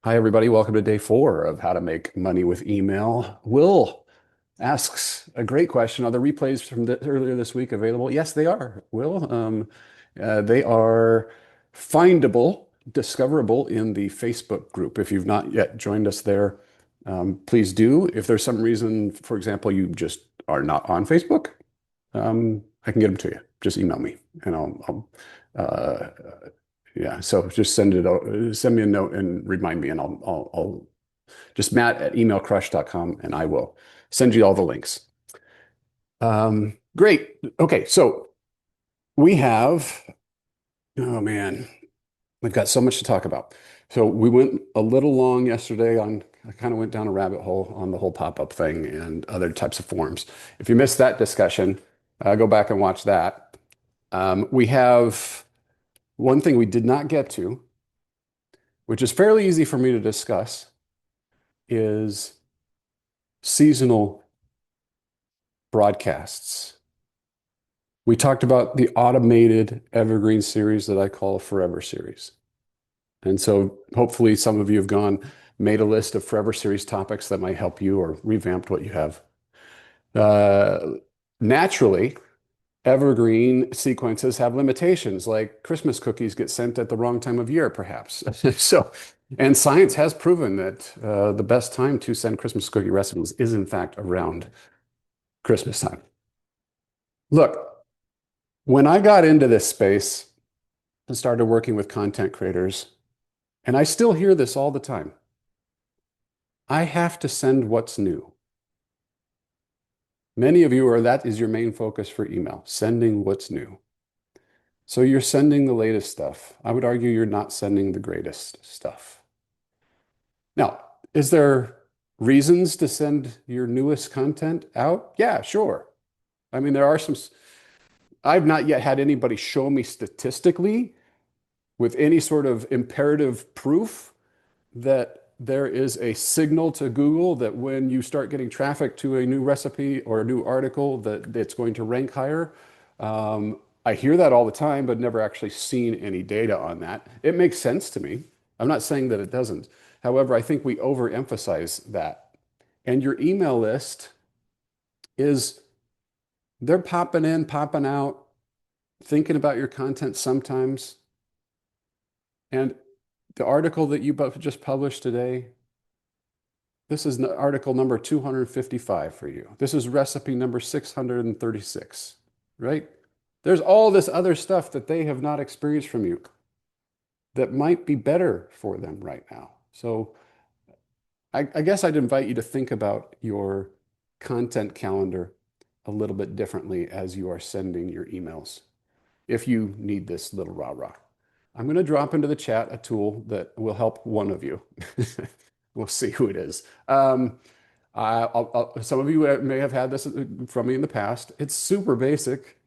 Hi, everybody. Welcome to day 4 of How to Make Money with Email. Will asks a great question. Are the replays from earlier this week available? Yes, they are, Will. They are findable, discoverable in the Facebook group. If you've not yet joined us there, please do. If there's some reason, for example, you just are not on Facebook, I can get them to you. Just email me and uh, yeah. So just send me a note and remind me, and I'll just matt@emailcrush.com, and I will send you all the links. Great. Okay. So we have, oh man, we've got so much to talk about. So we went a little long yesterday I kind of went down a rabbit hole on the whole pop-up thing and other types of forms. If you missed that discussion, go back and watch that. We have one thing we did not get to, which is fairly easy for me to discuss, is seasonal broadcasts. We talked about the automated evergreen series that I call a forever series. And so hopefully some of you have made a list of forever series topics that might help you or revamped what you have. Uh, Naturally, evergreen sequences have limitations, like Christmas cookies get sent at the wrong time of year, perhaps. So, and science has proven that the best time to send Christmas cookie recipes is, in fact, around Christmas time. Look, when I got into this space and started working with content creators, and I still hear this all the time, I have to send what's new. Many of you that is your main focus for email, sending what's new. So you're sending the latest stuff. I would argue you're not sending the greatest stuff. Now, is there reasons to send your newest content out? Yeah, sure. I mean, there are some. I've not yet had anybody show me statistically with any sort of imperative proof that there is a signal to Google that when you start getting traffic to a new recipe or a new article that it's going to rank higher. I hear that all the time, but never actually seen any data on that. It makes sense to me. I'm not saying that it doesn't. However, I think we overemphasize that. And your email list is, they're popping in, popping out, thinking about your content sometimes. And the article that you just published today, this is article number 255 for you. This is recipe number 636, right? There's all this other stuff that they have not experienced from you that might be better for them right now. So I guess I'd invite you to think about your content calendar a little bit differently as you are sending your emails, if you need this little rah-rah. I'm going to drop into the chat a tool that will help one of you. We'll see who it is. Some of you may have had this from me in the past. It's super basic.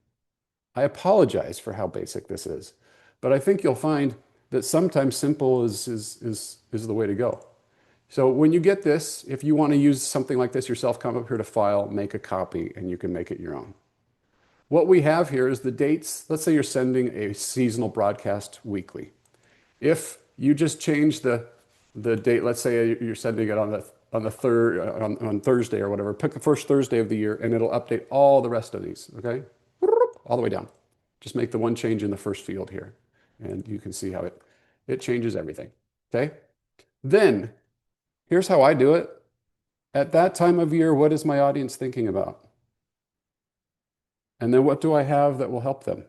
I apologize for how basic this is, but I think you'll find that sometimes simple is the way to go. So when you get this, if you want to use something like this yourself, come up here to File, make a copy, and you can make it your own. What we have here is the dates. Let's say you're sending a seasonal broadcast weekly. If you just change the date, let's say you're sending it on the third on Thursday or whatever, pick the first Thursday of the year, and it'll update all the rest of these. Okay, all the way down. Just make the one change in the first field here, and you can see how it changes everything. Okay, then here's how I do it. At that time of year, what is my audience thinking about? And then what do I have that will help them?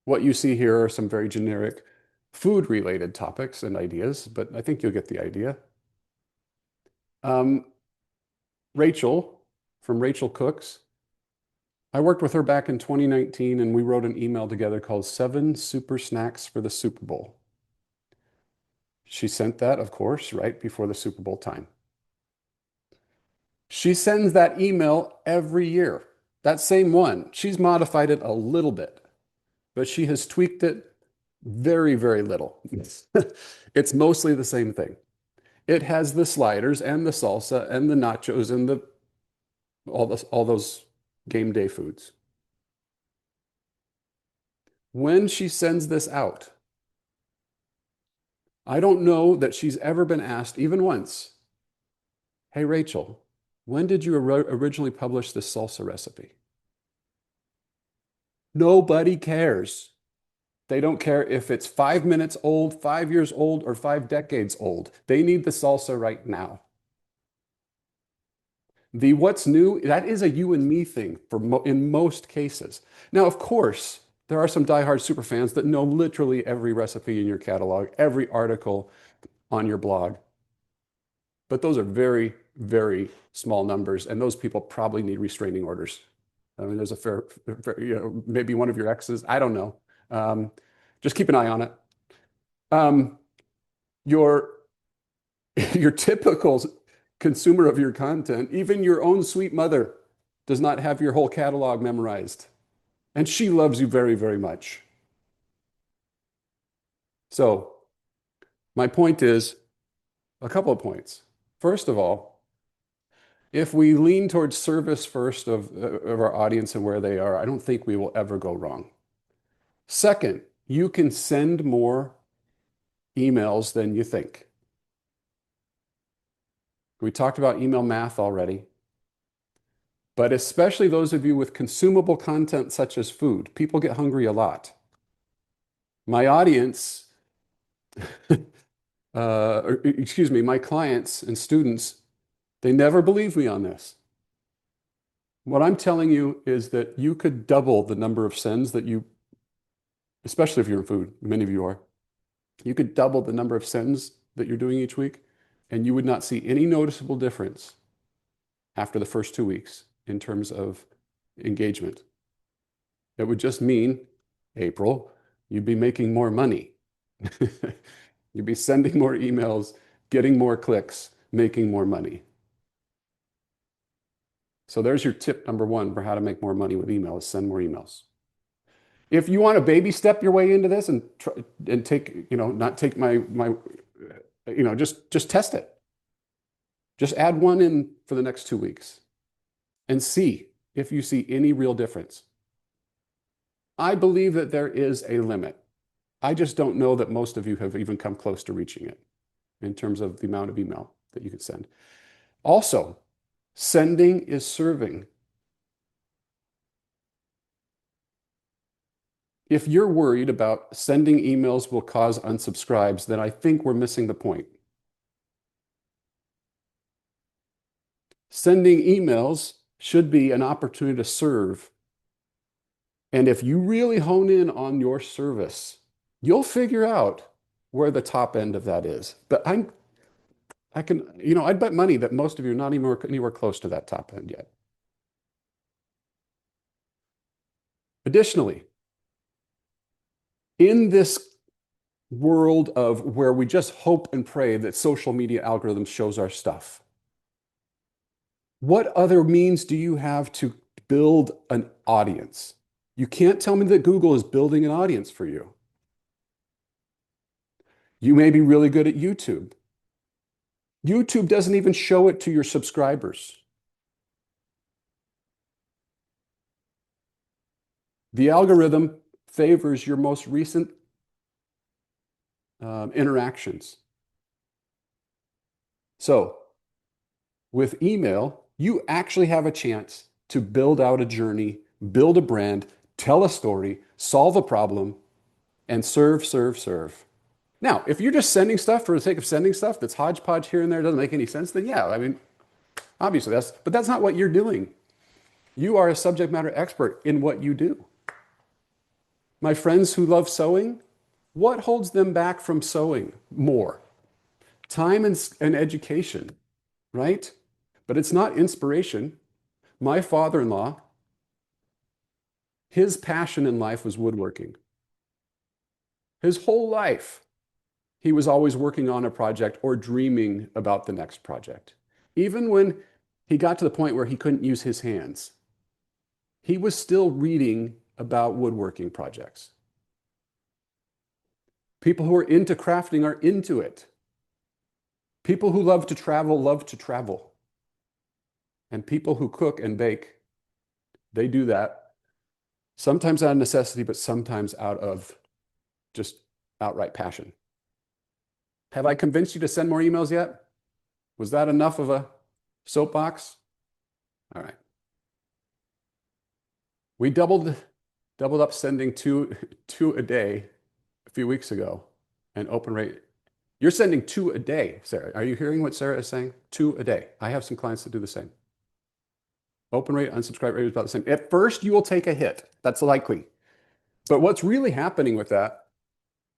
What you see here are some very generic food-related topics and ideas, but I think you'll get the idea. Um, Rachel from Rachel Cooks, I worked with her back in 2019 and we wrote an email together called 7 Super Snacks for the Super Bowl. She sent that, of course, right before the Super Bowl time. She sends that email every year, that same one. She's modified it a little bit, but she has tweaked it very, very little. It's mostly the same thing. It has the sliders and the salsa and the nachos and the all those game day foods. When she sends this out, I don't know that she's ever been asked, even once, hey, Rachel, when did you originally publish this salsa recipe? Nobody cares. They don't care if it's 5 minutes old, 5 years old, or 5 decades old. They need the salsa right now. The what's new, that is a you and me thing in most cases. Now, of course, there are some diehard super fans that know literally every recipe in your catalog, every article on your blog. But those are very, very small numbers, and those people probably need restraining orders. I mean, there's a maybe one of your exes, I don't know. Um, just keep an eye on it. Um, your your typical consumer of your content, even your own sweet mother, does not have your whole catalog memorized. And she loves you very, very much. So, my point is a couple of points. First of all, if we lean towards service first of our audience and where they are, I don't think we will ever go wrong. Second, you can send more emails than you think. We talked about email math already, but especially those of you with consumable content such as food, people get hungry a lot. My audience, excuse me, my clients and students, they never believe me on this. What I'm telling you is that you could double the number of sends that you, especially if you're in food, many of you are, you could double the number of sends that you're doing each week, and you would not see any noticeable difference after the first 2 weeks in terms of engagement. It would just mean, April, you'd be making more money. You'd be sending more emails, getting more clicks, making more money. So there's your tip number one for how to make more money with email is send more emails. If you want to baby step your way into this and try and take, not take my just test it. Just add one in for the next 2 weeks and see if you see any real difference. I believe that there is a limit. I just don't know that most of you have even come close to reaching it in terms of the amount of email that you could send. Also, sending is serving. If you're worried about sending emails will cause unsubscribes, then I think we're missing the point. Sending emails should be an opportunity to serve. And if you really hone in on your service, you'll figure out where the top end of that is. But I'd bet money that most of you are not even anywhere close to that top end yet. Additionally, in this world of where we just hope and pray that social media algorithms shows our stuff, what other means do you have to build an audience? You can't tell me that Google is building an audience for you. You may be really good at YouTube. YouTube doesn't even show it to your subscribers. The algorithm favors your most recent interactions. So with email, you actually have a chance to build out a journey, build a brand, tell a story, solve a problem, and serve, serve, serve. Now, if you're just sending stuff for the sake of sending stuff that's hodgepodge here and there, doesn't make any sense, then yeah, I mean, obviously but that's not what you're doing. You are a subject matter expert in what you do. My friends who love sewing, what holds them back from sewing more? Time and education, right? But it's not inspiration. My father-in-law, his passion in life was woodworking. His whole life, he was always working on a project or dreaming about the next project. Even when he got to the point where he couldn't use his hands, he was still reading about woodworking projects. People who are into crafting are into it. People who love to travel love to travel. And people who cook and bake, they do that sometimes out of necessity, but sometimes out of just outright passion. Have I convinced you to send more emails yet? Was that enough of a soapbox? All right. We doubled up sending two a day a few weeks ago, and open rate. You're sending two a day, Sarah. Are you hearing what Sarah is saying? Two a day. I have some clients that do the same. Open rate, unsubscribe rate is about the same. At first, you will take a hit. That's likely. But what's really happening with that,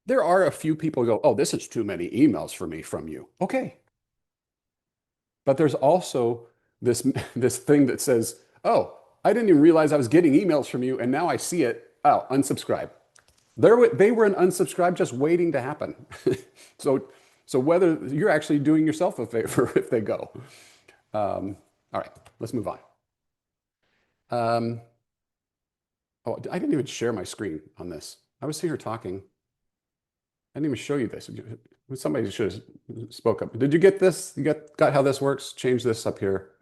there are a few people who go, oh, this is too many emails for me from you. Okay. But there's also this, this thing that says, oh, I didn't even realize I was getting emails from you, and now I see it. Oh, unsubscribe. They were an unsubscribe just waiting to happen. so, so whether you're actually doing yourself a favor if they go. All right, let's move on. Oh, I didn't even share my screen on this. I was sitting here talking. I didn't even show you this. Somebody should have spoke up. Did you get this? You got how this works? Change this up here,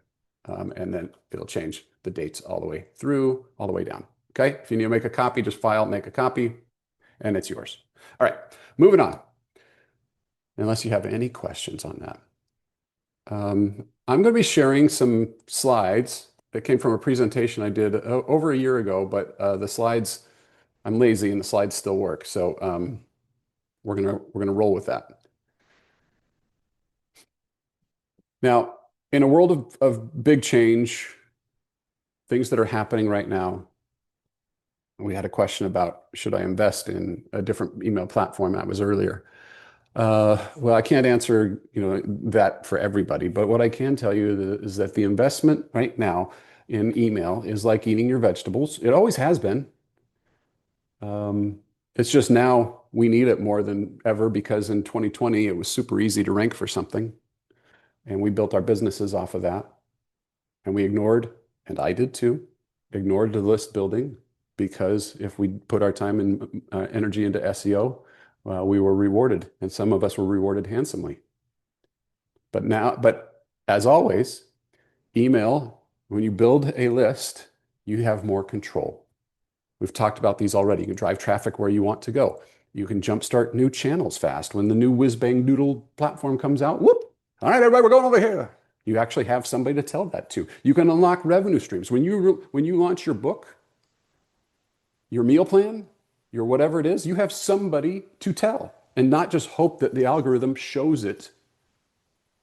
and then it'll change the dates all the way through, all the way down. Okay, if you need to make a copy, just file, make a copy, and it's yours. All right, moving on. Unless you have any questions on that. I'm going to be sharing some slides that came from a presentation I did over a year ago, but the slides, I'm lazy and the slides still work. So we're gonna roll with that. Now, in a world of big change, things that are happening right now, we had a question about should I invest in a different email platform? That was earlier. Well, I can't answer, that for everybody, but what I can tell you is that the investment right now in email is like eating your vegetables. It always has been. It's just now we need it more than ever because in 2020 it was super easy to rank for something, and we built our businesses off of that, and we ignored, and I did too, ignored the list building because if we put our time and energy into SEO, we were rewarded, and some of us were rewarded handsomely. But as always, email, when you build a list, you have more control. We've talked about these already. You can drive traffic where you want to go. You can jumpstart new channels fast. When the new whiz bang doodle platform comes out, whoop, all right, everybody, we're going over here. You actually have somebody to tell that to. You can unlock revenue streams. When you launch your book, your meal plan, your whatever it is, you have somebody to tell and not just hope that the algorithm shows it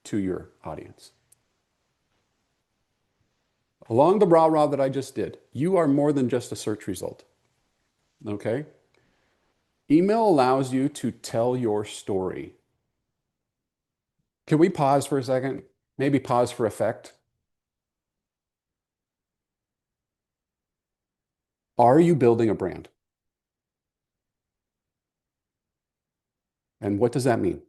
to your audience. Along the rah-rah that I just did, you are more than just a search result, okay? Email allows you to tell your story. Can we pause for a second? Maybe pause for effect. Are you building a brand? And what does that mean?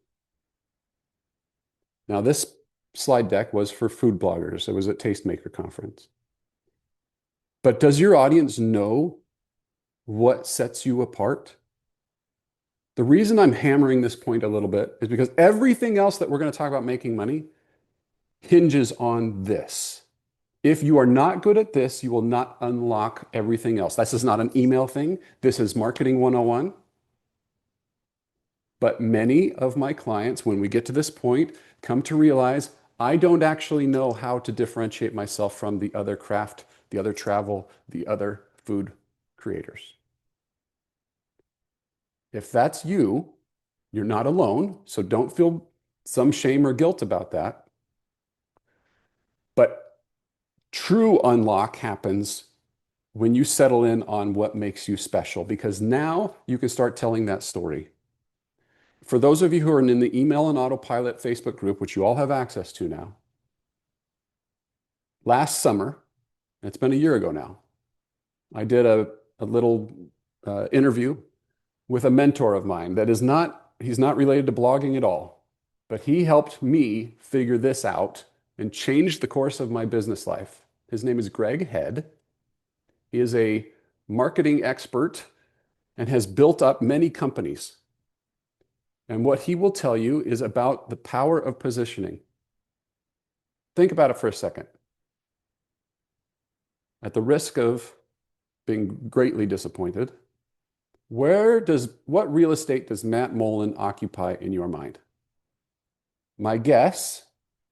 Now, this slide deck was for food bloggers. It was at Tastemaker Conference. But does your audience know what sets you apart? The reason I'm hammering this point a little bit is because everything else that we're going to talk about making money hinges on this. If you are not good at this, you will not unlock everything else. This is not an email thing. This is marketing 101. But many of my clients, when we get to this point, come to realize I don't actually know how to differentiate myself from the other craft, the other travel, the other food creators. If that's you, you're not alone, so don't feel some shame or guilt about that. But true unlock happens when you settle in on what makes you special, because now you can start telling that story. For those of you who are in the Email and Autopilot Facebook group, which you all have access to now, last summer, it's been a year ago now, I did a little interview with a mentor of mine that is not, he's not related to blogging at all, but he helped me figure this out and change the course of my business life. His name is Greg Head. He is a marketing expert and has built up many companies. And what he will tell you is about the power of positioning. Think about it for a second. At the risk of being greatly disappointed, what real estate does Matt Mullen occupy in your mind? My guess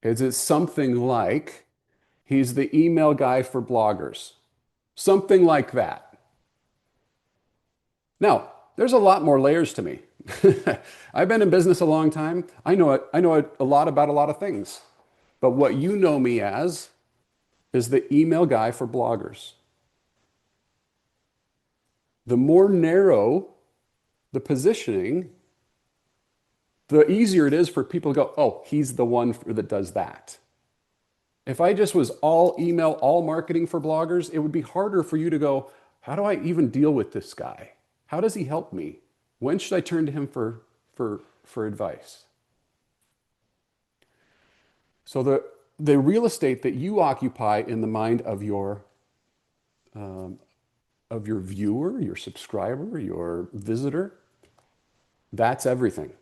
is it's something like he's the email guy for bloggers, something like that. Now, there's a lot more layers to me. I've been in business a long time. I know a lot about a lot of things. But what you know me as is the email guy for bloggers. The more narrow the positioning, the easier it is for people to go, oh, he's the one that does that. If I just was all email, all marketing for bloggers, it would be harder for you to go, how do I even deal with this guy? How does he help me? When should I turn to him for advice? So the real estate that you occupy in the mind um, of your viewer, your subscriber, your visitor, that's everything.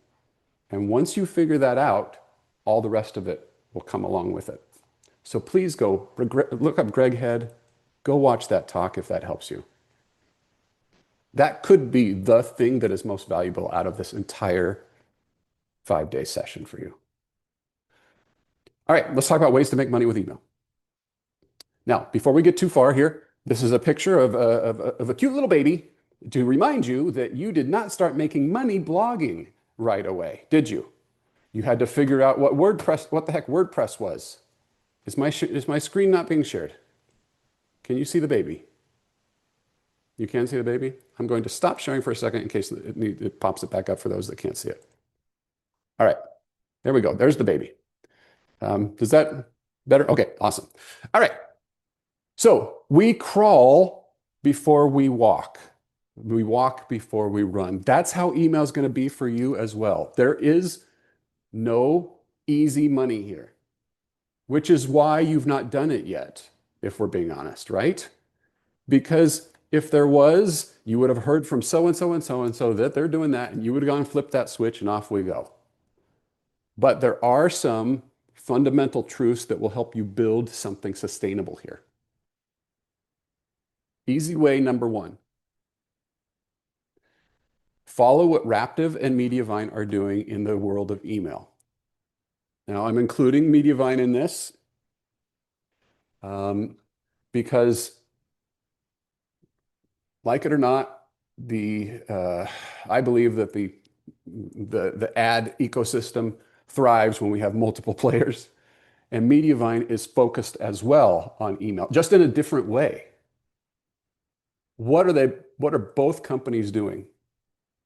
And once you figure that out, all the rest of it will come along with it. So please go look up Greg Head. Go watch that talk if that helps you. That could be the thing that is most valuable out of this entire 5-day session for you. All right, let's talk about ways to make money with email. Now, before we get too far here, this is a picture of a cute little baby to remind you that you did not start making money blogging right away, did you? You had to figure out what the heck WordPress was. Is my screen not being shared? Can you see the baby? You can see the baby? I'm going to stop sharing for a second in case it pops it back up for those that can't see it. All right, there we go. There's the baby. Does that better? Okay, awesome. All right. So we crawl before we walk. We walk before we run. That's how email is going to be for you as well. There is no easy money here, which is why you've not done it yet, if we're being honest, right? Because if there was, you would have heard from so and so and so and so that they're doing that, and you would have gone flip that switch and off we go. But there are some fundamental truths that will help you build something sustainable here. Easy way number one. Follow what Raptive and Mediavine are doing in the world of email. Now, I'm including Mediavine in this because, like it or not, I believe that the ad ecosystem thrives when we have multiple players, and Mediavine is focused as well on email, just in a different way. What are both companies doing?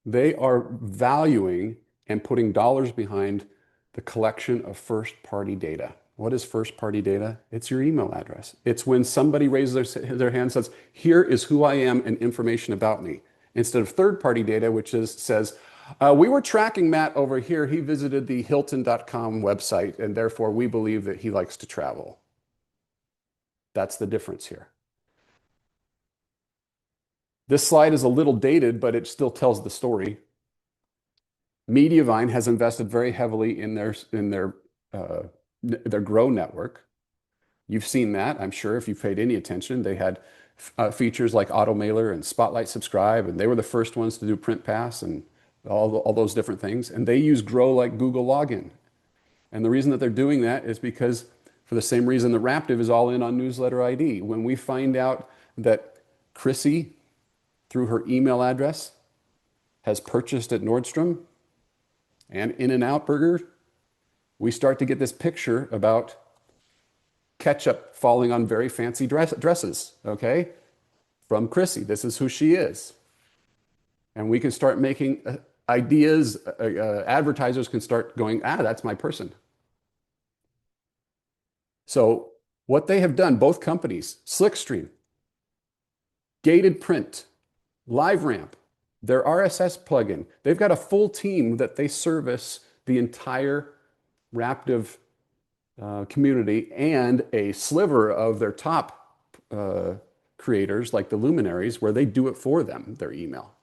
They are valuing and putting dollars behind the collection of first-party data. What is first-party data? It's your email address. It's when somebody raises their hand and says, here is who I am and information about me. Instead of third-party data, which says, we were tracking Matt over here. He visited the Hilton.com website, and therefore we believe that he likes to travel. That's the difference here. This slide is a little dated, but it still tells the story. Mediavine has invested very heavily in their Grow network. You've seen that, I'm sure, if you've paid any attention. They had features like AutoMailer and Spotlight Subscribe, and they were the first ones to do Print Pass and all those different things. And they use Grow like Google Login. And the reason that they're doing that is because, for the same reason that Raptive is all in on Newsletter ID. When we find out that Chrissy, through her email address, has purchased at Nordstrom and In-N-Out Burger, we start to get this picture about ketchup falling on very fancy dresses, okay? From Chrissy, this is who she is. And we can start making ideas, advertisers can start going, that's my person. So what they have done, both companies, Slickstream, Gated Print, LiveRamp, their RSS plugin, they've got a full team that they service the entire Raptive community and a sliver of their top creators, like the luminaries, where they do it for them, their email.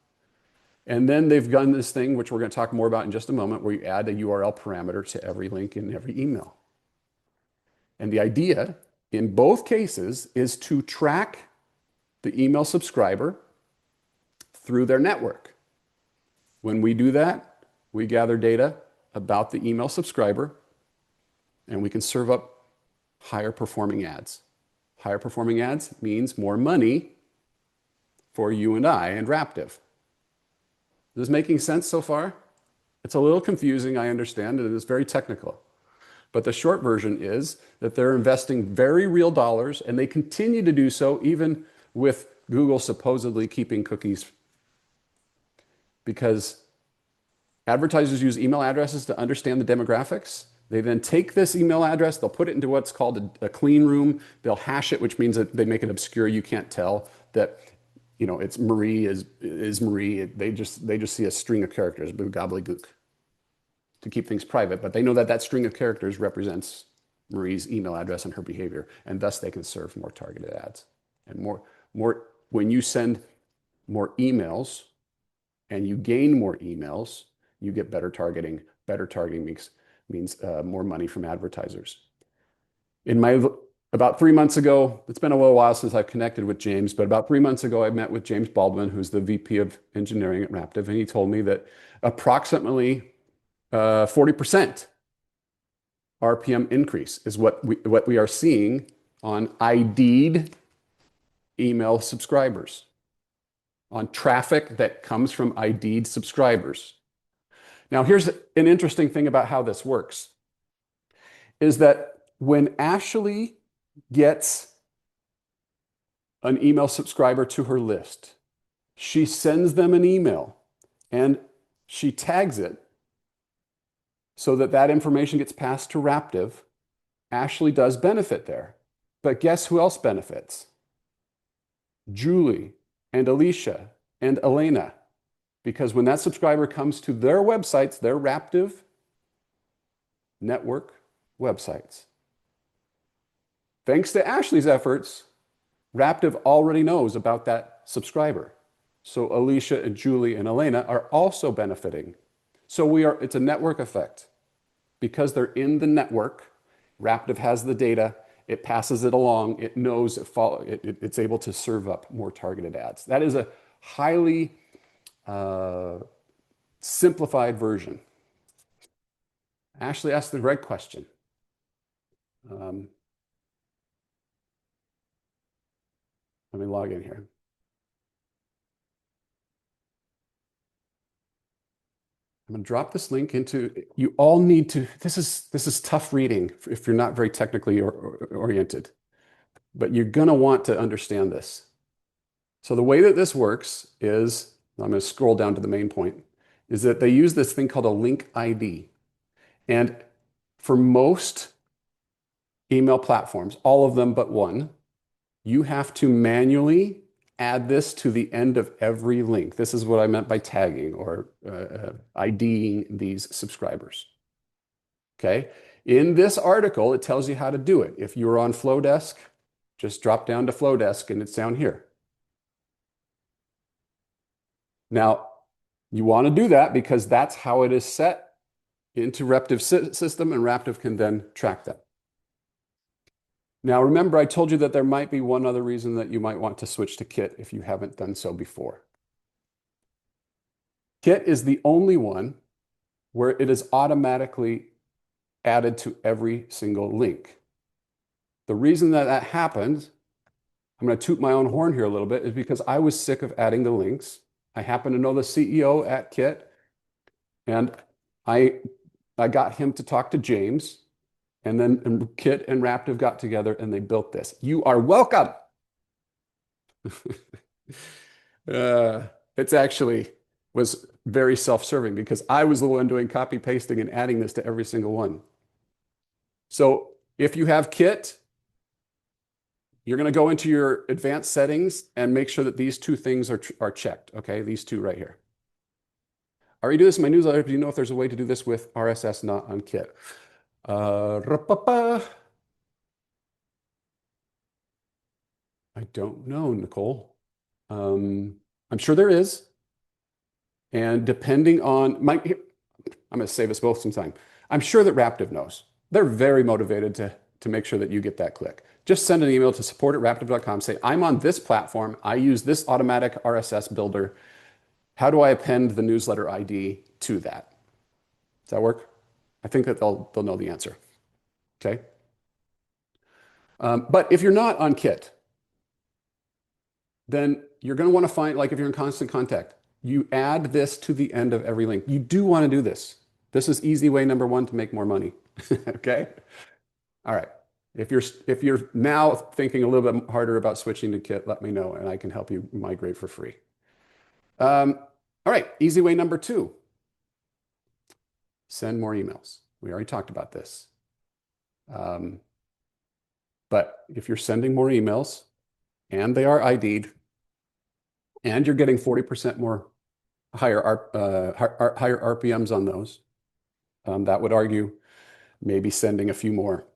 And then they've done this thing, which we're going to talk more about in just a moment, where you add a URL parameter to every link in every email. And the idea in both cases is to track the email subscriber through their network. When we do that, we gather data about the email subscriber, and we can serve up higher performing ads. Higher performing ads means more money for you and I and Raptive. Is this making sense so far? It's a little confusing, I understand, and it is very technical. But the short version is that they're investing very real dollars, and they continue to do so even with Google supposedly keeping cookies, because advertisers use email addresses to understand the demographics. They then take this email address, they'll put it into what's called a clean room. They'll hash it, which means that they make it obscure. You can't tell that, it's Marie is Marie. They just see a string of characters, blue gobbledygook, to keep things private. But they know that that string of characters represents Marie's email address and her behavior, and thus they can serve more targeted ads. And more when you send more emails and you gain more emails, you get better targeting. Better targeting means more money from advertisers. About 3 months ago, it's been a little while since I've connected with James, but about 3 months ago, I met with James Baldwin, who's the VP of engineering at Raptive, and he told me that approximately 40% RPM increase is what we are seeing on ID'd email subscribers, on traffic that comes from ID'd subscribers. Now, here's an interesting thing about how this works, is that when Ashley gets an email subscriber to her list, she sends them an email and she tags it so that that information gets passed to Raptive. Ashley does benefit there. But guess who else benefits? Julie and Alicia and Elena. Because when that subscriber comes to their websites, their Raptive network websites, thanks to Ashley's efforts, Raptive already knows about that subscriber. So Alicia and Julie and Elena are also benefiting. So it's a network effect. Because they're in the network, Raptive has the data, it passes it along, it knows it's able to serve up more targeted ads. That is a highly simplified version. Ashley asked the right question. Let me log in here. I'm going to drop this link into, you all need to, this is tough reading if you're not very technically oriented, but you're going to want to understand this. So the way that this works is, I'm going to scroll down to the main point, is that they use this thing called a link ID. And for most email platforms, all of them but one, you have to manually add this to the end of every link. This is what I meant by tagging or IDing these subscribers. Okay. In this article, it tells you how to do it. If you're on Flowdesk, just drop down to Flowdesk and it's down here. Now, you want to do that because that's how it is set into Raptive system, and Raptive can then track that. Now, remember, I told you that there might be one other reason that you might want to switch to Kit if you haven't done so before. Kit is the only one where it is automatically added to every single link. The reason that that happened, I'm going to toot my own horn here a little bit, is because I was sick of adding the links. I happen to know the CEO at Kit, and I got him to talk to James. And then Kit and Raptive got together and they built this. You are welcome. It's actually was very self-serving because I was the one doing copy pasting and adding this to every single one. So if you have Kit, you're going to go into your advanced settings and make sure that these two things are checked. Okay, these two right here. I already do this in my newsletter. Do you know if there's a way to do this with RSS not on Kit? I don't know, Nicole. I'm sure there is. And depending on I'm going to save us both some time. I'm sure that Raptive knows. They're very motivated to make sure that you get that click. Just send an email to support@raptive.com. Say, I'm on this platform. I use this automatic RSS builder. How do I append the newsletter ID to that? Does that work? I think that they'll know the answer. Okay. But if you're not on Kit, then you're going to want to find, like if you're in Constant Contact, you add this to the end of every link. You do want to do this. This is easy way number one to make more money. Okay. All right. If you're now thinking a little bit harder about switching to Kit, let me know and I can help you migrate for free. All right. Easy way number two, send more emails. We already talked about this. But if you're sending more emails and they are ID'd and you're getting 40% more higher RPMs on those, that would argue maybe sending a few more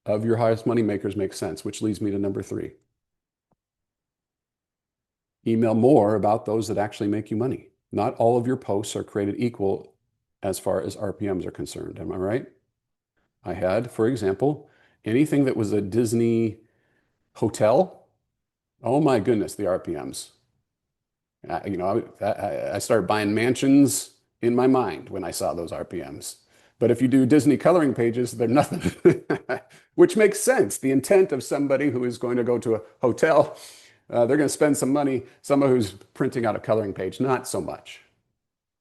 of your highest money makers makes sense, which leads me to number three. Email more about those that actually make you money. Not all of your posts are created equal as far as RPMs are concerned. Am I right? I had, for example, anything that was a Disney hotel. Oh my goodness, the RPMs. I started buying mansions in my mind when I saw those RPMs. But if you do Disney coloring pages, they're nothing, which makes sense. The intent of somebody who is going to go to a hotel, they're going to spend some money. Someone who's printing out a coloring page, not so much.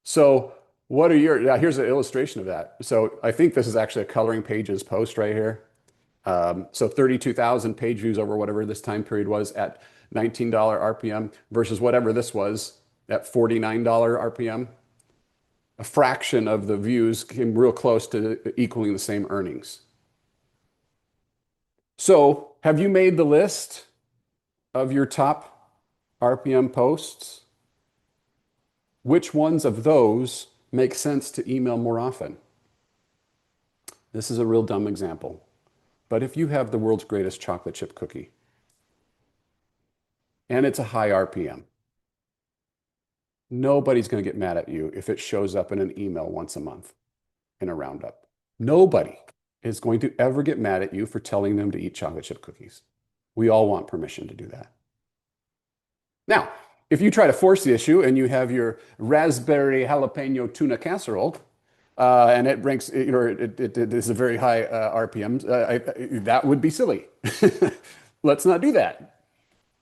So here's an illustration of that. So I think this is actually a coloring pages post right here. So 32,000 page views over whatever this time period was at $19 RPM versus whatever this was at $49 RPM. A fraction of the views came real close to equaling the same earnings. So have you made the list of your top RPM posts? Which ones of those make sense to email more often? This is a real dumb example. But if you have the world's greatest chocolate chip cookie and it's a high RPM, nobody's going to get mad at you if it shows up in an email once a month in a roundup. Nobody is going to ever get mad at you for telling them to eat chocolate chip cookies. We all want permission to do that. Now, if you try to force the issue and you have your raspberry jalapeno tuna casserole, and it ranks, it is a very high RPM, that would be silly. Let's not do that.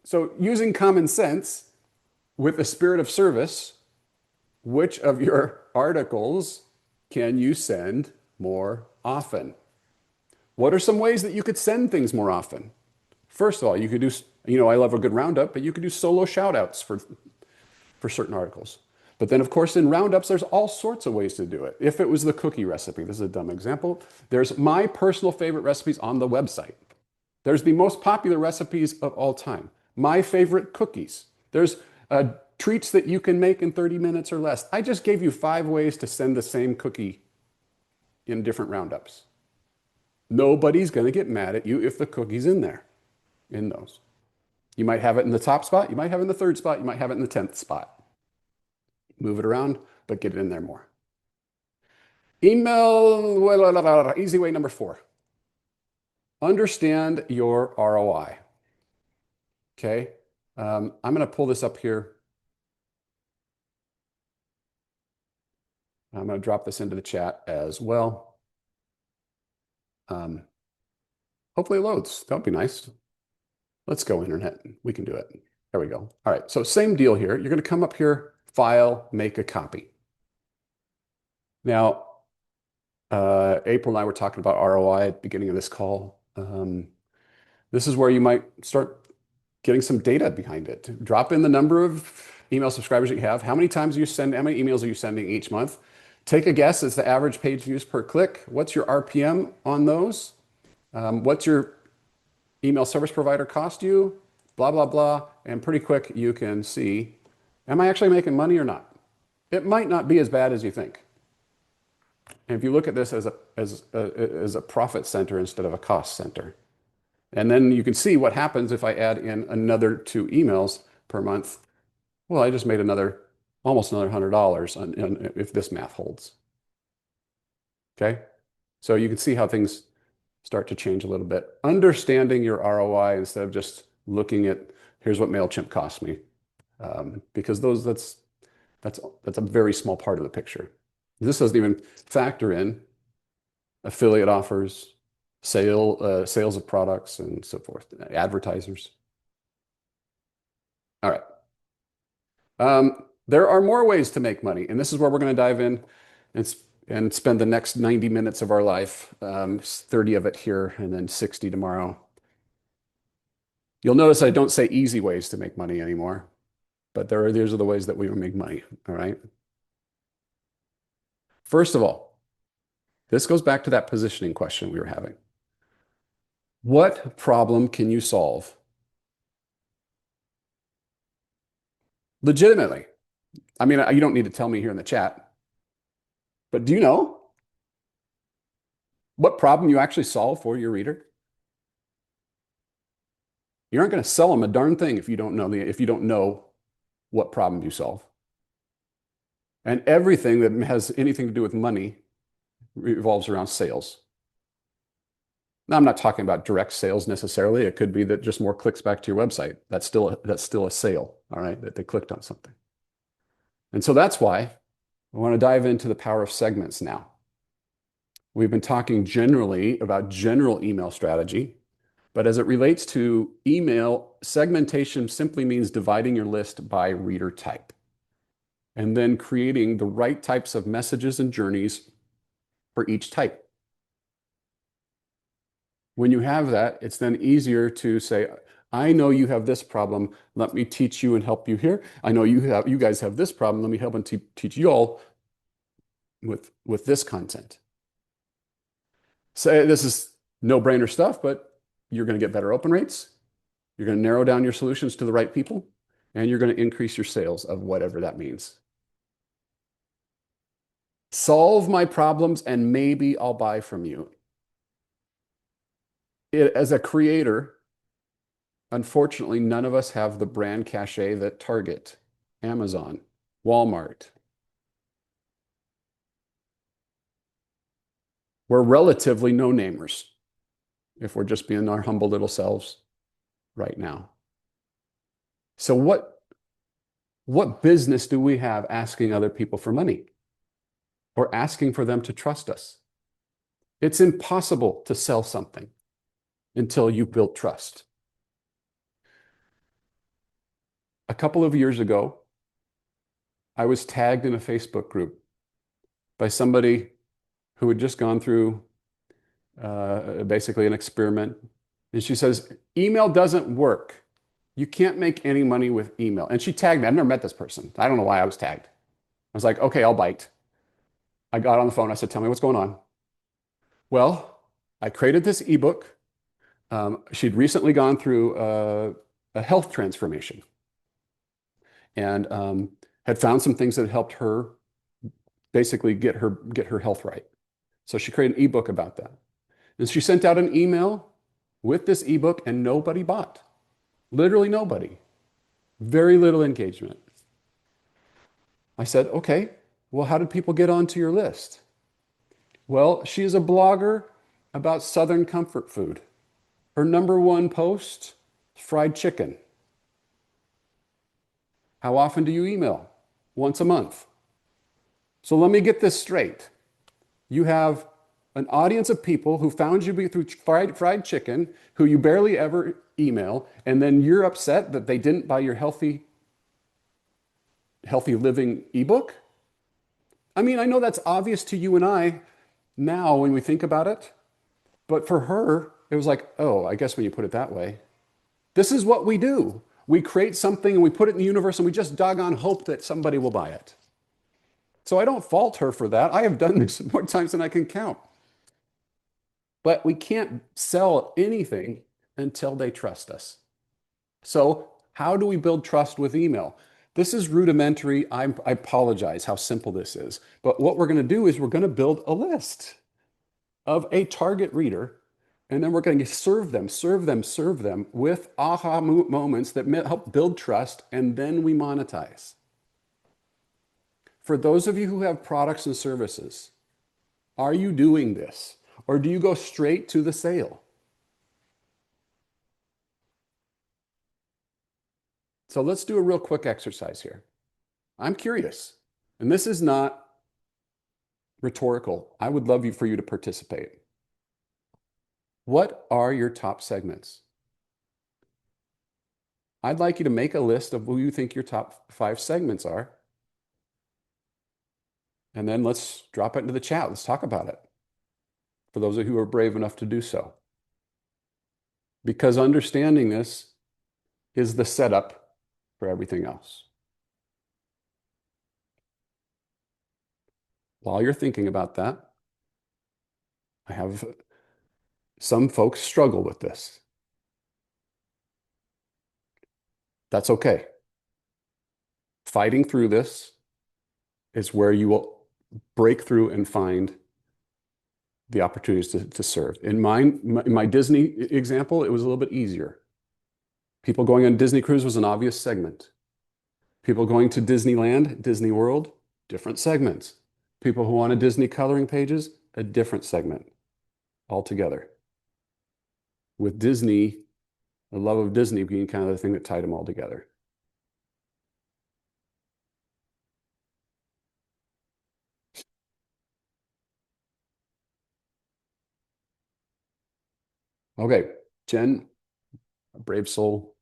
So using common sense with the spirit of service, which of your articles can you send more often? What are some ways that you could send things more often? First of all, you could do, I love a good roundup, but you could do solo shout outs for certain articles. But then, of course, in roundups, there's all sorts of ways to do it. If it was the cookie recipe, this is a dumb example. There's my personal favorite recipes on the website. There's the most popular recipes of all time. My favorite cookies. There's treats that you can make in 30 minutes or less. I just gave you 5 ways to send the same cookie in different roundups. Nobody's going to get mad at you if the cookie's in there, in those. You might have it in the top spot. You might have it in the 3rd spot. You might have it in the 10th spot. Move it around, but get it in there more. Email, easy way number 4. Understand your ROI. Okay. I'm going to pull this up here. I'm going to drop this into the chat as well. Hopefully it loads. That would be nice. Let's go, internet. We can do it. There we go. All right. So same deal here. You're going to come up here, file, make a copy. Now, April and I were talking about ROI at the beginning of this call. This is where you might start getting some data behind it. Drop in the number of email subscribers that you have. How many times you send, how many emails are you sending each month? Take a guess as the average page views per click. What's your RPM on those? What's your email service provider cost you? Blah, blah, blah. And pretty quick, you can see, am I actually making money or not? It might not be as bad as you think. And if you look at this as a profit center instead of a cost center, and then you can see what happens if I add in another 2 emails per month. Well, I just made almost another $100 if this math holds. Okay, so you can see how things start to change a little bit. Understanding your ROI instead of just looking at here's what MailChimp cost me, because that's a very small part of the picture. This doesn't even factor in affiliate offers, sales of products and so forth, advertisers. All right. There are more ways to make money, and this is where we're going to dive in and, and spend the next 90 minutes of our life, 30 of it here and then 60 tomorrow. You'll notice I don't say easy ways to make money anymore, but these are the ways that we make money. All right. First of all, this goes back to that positioning question we were having. What problem can you solve? Legitimately. I mean, you don't need to tell me here in the chat, but do you know what problem you actually solve for your reader? You aren't going to sell them a darn thing if you don't know what problem you solve. And everything that has anything to do with money revolves around sales. Now, I'm not talking about direct sales necessarily. It could be that just more clicks back to your website. That's still a sale, all right, that they clicked on something. And so that's why I want to dive into the power of segments now. We've been talking generally about general email strategy, but as it relates to email, segmentation simply means dividing your list by reader type and then creating the right types of messages and journeys for each type. When you have that, it's then easier to say, I know you have this problem. Let me teach you and help you here. I know you guys have this problem. Let me help and teach you all with this content. So this is no-brainer stuff, but you're going to get better open rates. You're going to narrow down your solutions to the right people, and you're going to increase your sales of whatever that means. Solve my problems, and maybe I'll buy from you. As a creator, unfortunately, none of us have the brand cachet that Target, Amazon, Walmart. We're relatively no-namers if we're just being our humble little selves right now. So what business do we have asking other people for money or asking for them to trust us? It's impossible to sell something until you build trust. A couple of years ago, I was tagged in a Facebook group by somebody who had just gone through basically an experiment. And she says, email doesn't work. You can't make any money with email. And she tagged me. I've never met this person. I don't know why I was tagged. I was like, okay, I'll bite. I got on the phone. I said, tell me what's going on. Well, I created this ebook. She'd recently gone through a health transformation and had found some things that helped her basically get her health right. So she created an ebook about that. And she sent out an email with this ebook and nobody bought. Literally nobody. Very little engagement. I said, okay, well, how did people get onto your list? Well, she is a blogger about Southern comfort food. Her #1 post, fried chicken. How often do you email? Once a month. So let me get this straight. You have an audience of people who found you through fried chicken, who you barely ever email, and then you're upset that they didn't buy your healthy living ebook? I mean, I know that's obvious to you and I now when we think about it, but for her, it was like, oh, I guess when you put it that way, this is what we do. We create something and we put it in the universe and we just doggone hope that somebody will buy it. So I don't fault her for that. I have done this more times than I can count. But we can't sell anything until they trust us. So how do we build trust with email? This is rudimentary. I apologize how simple this is. But what we're going to do is we're going to build a list of a target reader, and then we're going to serve them with aha moments that help build trust, and then we monetize. For those of you who have products and services, are you doing this? Or do you go straight to the sale? So let's do a real quick exercise here. I'm curious, and this is not rhetorical. I would love for you to participate. What are your top segments? I'd like you to make a list of who you think your top 5 segments are. And then let's drop it into the chat. Let's talk about it for those of you who are brave enough to do so. Because understanding this is the setup for everything else. While you're thinking about that, I have some folks struggle with this. That's okay. Fighting through this is where you will break through and find the opportunities to serve. In my Disney example, it was a little bit easier. People going on Disney cruise was an obvious segment. People going to Disneyland, Disney World, different segments. People who wanted Disney coloring pages, a different segment altogether. With Disney, the love of Disney being kind of the thing that tied them all together. Okay, Jen, a brave soul.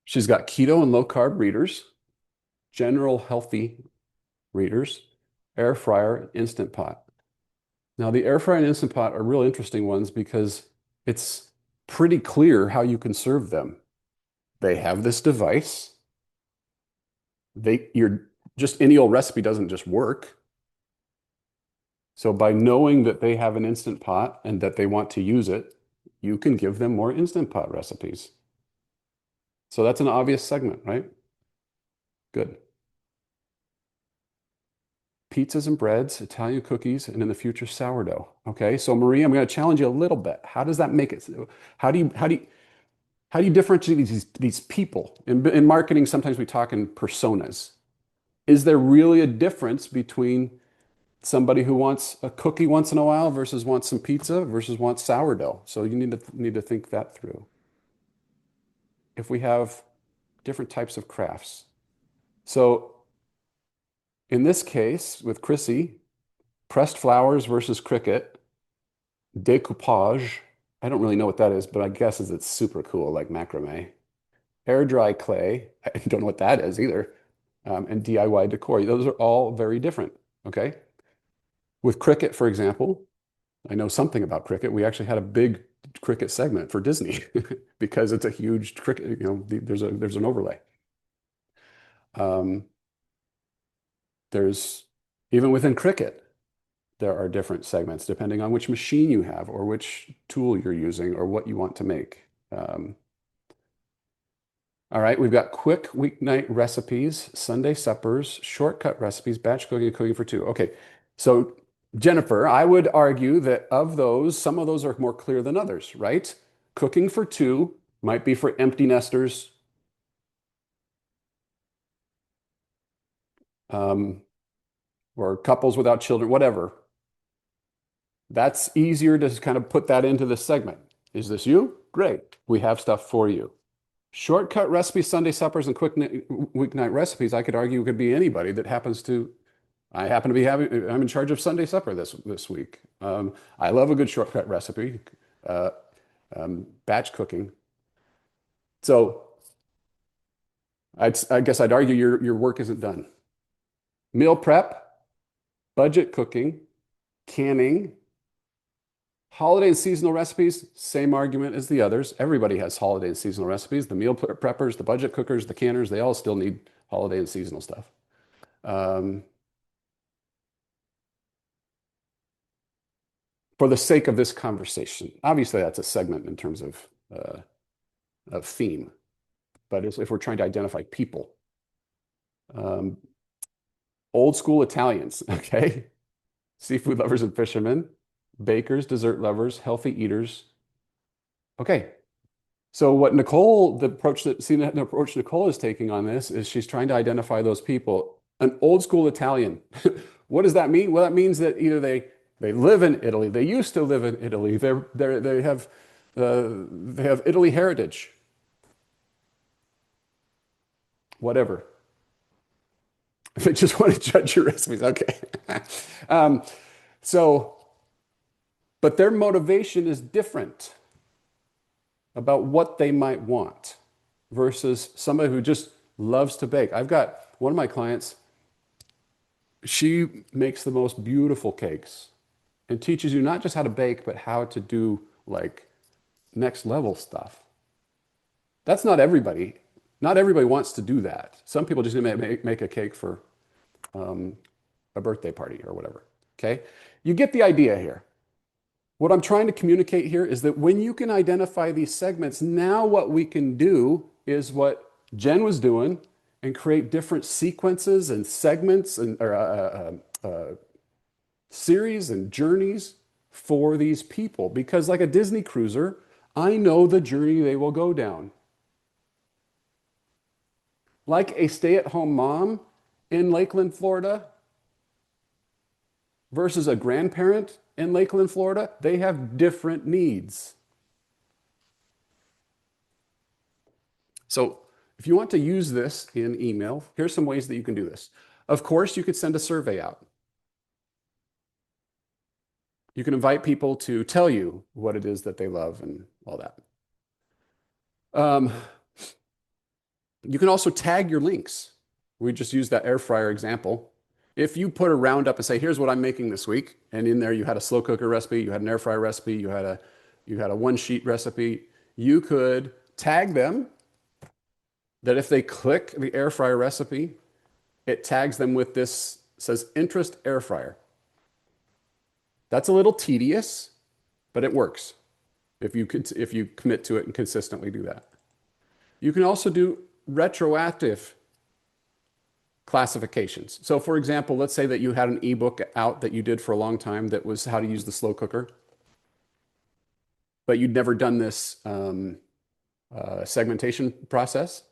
She's got keto and low carb readers, general healthy readers, air fryer, instant pot. Now, the air fryer and instant pot are real interesting ones because it's pretty clear how you can serve them. They have this device. You're just any old recipe doesn't just work. So by knowing that they have an instant pot and that they want to use it, you can give them more instant pot recipes. So that's an obvious segment, right? Good. Pizzas and breads, Italian cookies, and in the future, sourdough. Okay, so Marie, I'm going to challenge you a little bit. How does that make it? How do you differentiate these people? In marketing, sometimes we talk in personas. Is there really a difference between somebody who wants a cookie once in a while versus wants some pizza versus wants sourdough? So you need to think that through. If we have different types of crafts. So in this case, with Chrissy, pressed flowers versus Cricut, decoupage. I don't really know what that is, but I guess it's super cool, like macrame. Air dry clay. I don't know what that is either. And DIY decor. Those are all very different. Okay. With Cricut, for example, I know something about Cricut. We actually had a big Cricut segment for Disney because it's a huge Cricut. There's an overlay. Um, there's even within Cricut, there are different segments depending on which machine you have or which tool you're using or what you want to make. All right, we've got quick weeknight recipes, Sunday suppers, shortcut recipes, batch cooking, and cooking for two. Okay, so Jennifer, I would argue that of those, some of those are more clear than others, right? Cooking for two might be for empty nesters, um, or couples without children, whatever. That's easier to kind of put that into the segment. Is this you? Great. We have stuff for you. Shortcut recipes, Sunday suppers, and quick weeknight recipes, I could argue could be anybody that happens to. I happen to be I'm in charge of Sunday supper this week. I love a good shortcut recipe, uh, batch cooking. So I guess I'd argue your work isn't done. Meal prep, budget cooking, canning, holiday and seasonal recipes, same argument as the others. Everybody has holiday and seasonal recipes. The meal preppers, the budget cookers, the canners, they all still need holiday and seasonal stuff. Um, for the sake of this conversation, obviously that's a segment in terms of theme, but if we're trying to identify people, um, old school Italians, okay, seafood lovers and fishermen, bakers, dessert lovers, healthy eaters. Okay, so what Nicole, the approach Nicole is taking on this is she's trying to identify those people. An old school Italian. What does that mean? Well, that means that either they live in Italy, they used to live in Italy, they have Italy heritage, whatever. They just want to judge your recipes. Okay. Um, so But their motivation is different about what they might want versus somebody who just loves to bake. I've got one of my clients, she makes the most beautiful cakes and teaches you not just how to bake, but how to do like next level stuff. That's not everybody. Not everybody wants to do that. Some people just make a cake for a birthday party or whatever. Okay? You get the idea here. What I'm trying to communicate here is that when you can identify these segments, now what we can do is what Jen was doing and create different sequences and segments and series and journeys for these people. Because like a Disney cruiser, I know the journey they will go down. Like a stay-at-home mom in Lakeland, Florida, versus a grandparent in Lakeland, Florida, they have different needs. So if you want to use this in email, here's some ways that you can do this. Of course, you could send a survey out. You can invite people to tell you what it is that they love and all that. You can also tag your links. We just used that air fryer example. If you put a roundup and say, here's what I'm making this week, and in there you had a slow cooker recipe, you had an air fryer recipe, you had a one sheet recipe, you could tag them that if they click the air fryer recipe, it tags them with this, says interest air fryer. That's a little tedious, but it works if you commit to it and consistently do that. You can also do retroactive classifications. So for example, let's say that you had an ebook out that you did for a long time that was how to use the slow cooker, but you'd never done this segmentation process.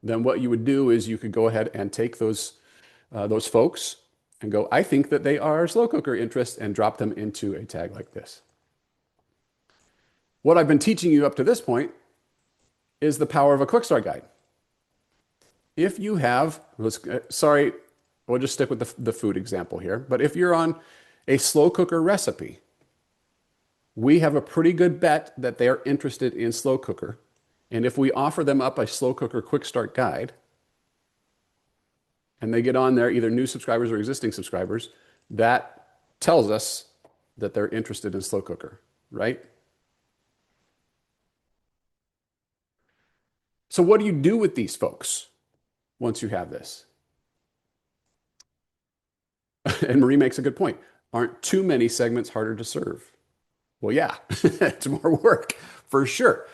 Then what you would do is you could go ahead and take those folks and go, I think that they are slow cooker interest, and drop them into a tag like this. What I've been teaching you up to this point is the power of a quick start guide. If you have, sorry, we'll just stick with the food example here, but if you're on a slow cooker recipe, we have a pretty good bet that they are interested in slow cooker. And if we offer them up a slow cooker quick start guide, and they get on there, either new subscribers or existing subscribers, that tells us that they're interested in slow cooker, right? So what do you do with these folks once you have this? And Marie makes a good point. Aren't too many segments harder to serve? Well, yeah, it's more work for sure.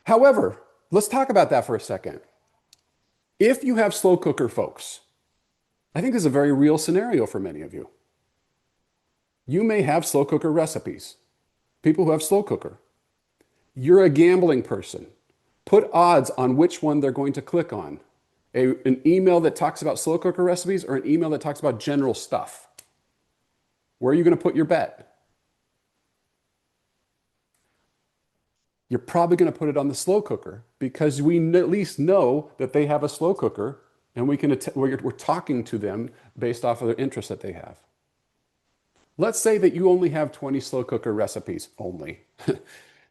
However, let's talk about that for a second. If you have slow cooker folks, I think this is a very real scenario for many of you. You may have slow cooker recipes, people who have slow cooker. You're a gambling person. Put odds on which one they're going to click on. An email that talks about slow cooker recipes or an email that talks about general stuff. Where are you going to put your bet? You're probably going to put it on the slow cooker because we at least know that they have a slow cooker, and we're talking to them based off of their interests that they have. Let's say that you only have 20 slow cooker recipes only.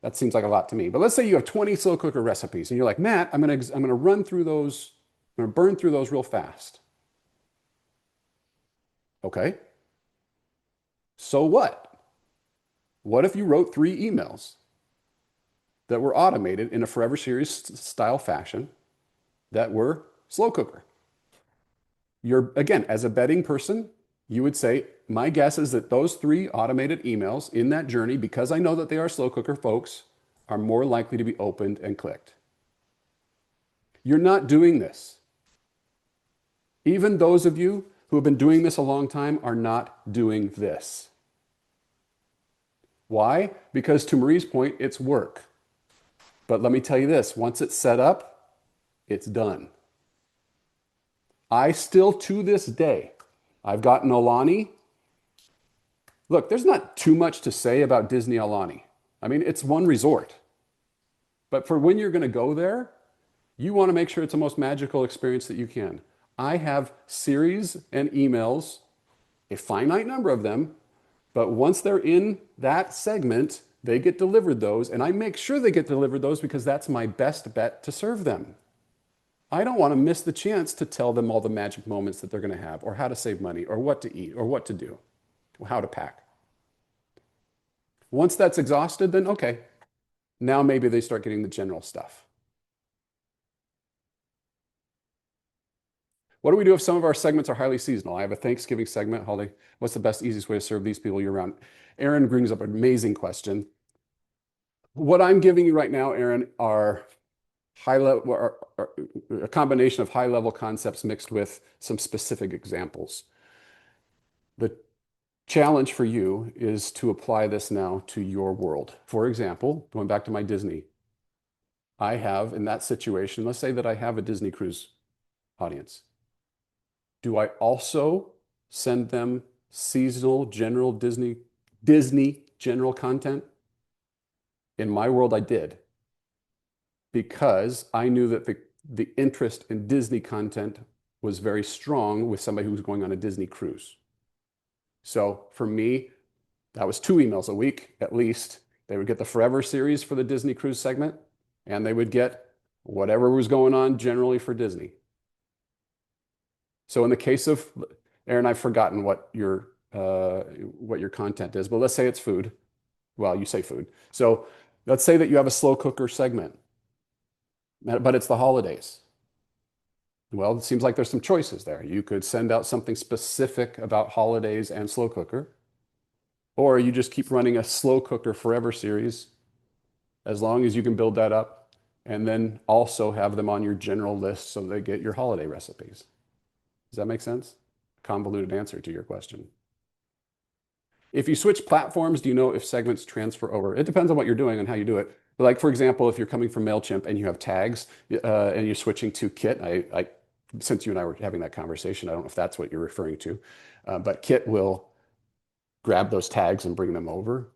That seems like a lot to me. But let's say you have 20 slow cooker recipes and you're like, Matt, I'm going to run through those. I'm going to burn through those real fast. Okay. So what? What if you wrote 3 emails that were automated in a Forever Series style fashion that were slow cooker? Again, as a betting person, you would say, my guess is that those 3 automated emails in that journey, because I know that they are slow cooker folks, are more likely to be opened and clicked. You're not doing this. Even those of you who have been doing this a long time are not doing this. Why? Because to Marie's point, it's work. But let me tell you this, once it's set up, it's done. I still, to this day, I've got Aulani. Look, there's not too much to say about Disney Aulani. I mean, it's one resort. But for when you're going to go there, you want to make sure it's the most magical experience that you can. I have series and emails, a finite number of them, But once they're in that segment, they get delivered those, and I make sure they get delivered those because that's my best bet to serve them. I don't want to miss the chance to tell them all the magic moments that they're going to have, or how to save money, or what to eat, or what to do, or how to pack. Once that's exhausted, then okay, now maybe they start getting the general stuff. What do we do if some of our segments are highly seasonal? I have a Thanksgiving segment, holiday. What's the best, easiest way to serve these people year round? Aaron brings up an amazing question. What I'm giving you right now, Aaron, are high level, are a combination of high level concepts mixed with some specific examples. The challenge for you is to apply this now to your world. For example, going back to my Disney, I have in that situation, let's say that I have a Disney cruise audience. Do I also send them seasonal general Disney general content? In my world, I did because I knew that the interest in Disney content was very strong with somebody who was going on a Disney cruise. So for me, that was 2 emails a week at least. They would get the Forever series for the Disney cruise segment, and they would get whatever was going on generally for Disney. So in the case of Aaron, I've forgotten what your content is, but let's say it's food. Well, you say food. So let's say that you have a slow cooker segment, but it's the holidays. Well, it seems like there's some choices there. You could send out something specific about holidays and slow cooker, or you just keep running a slow cooker forever series as long as you can build that up and then also have them on your general list so they get your holiday recipes. Does that make sense? Convoluted answer to your question. If you switch platforms, do you know if segments transfer over? It depends on what you're doing and how you do it. But like, for example, if you're coming from MailChimp and you have tags and you're switching to Kit, since you and I were having that conversation, I don't know if that's what you're referring to, but Kit will grab those tags and bring them over.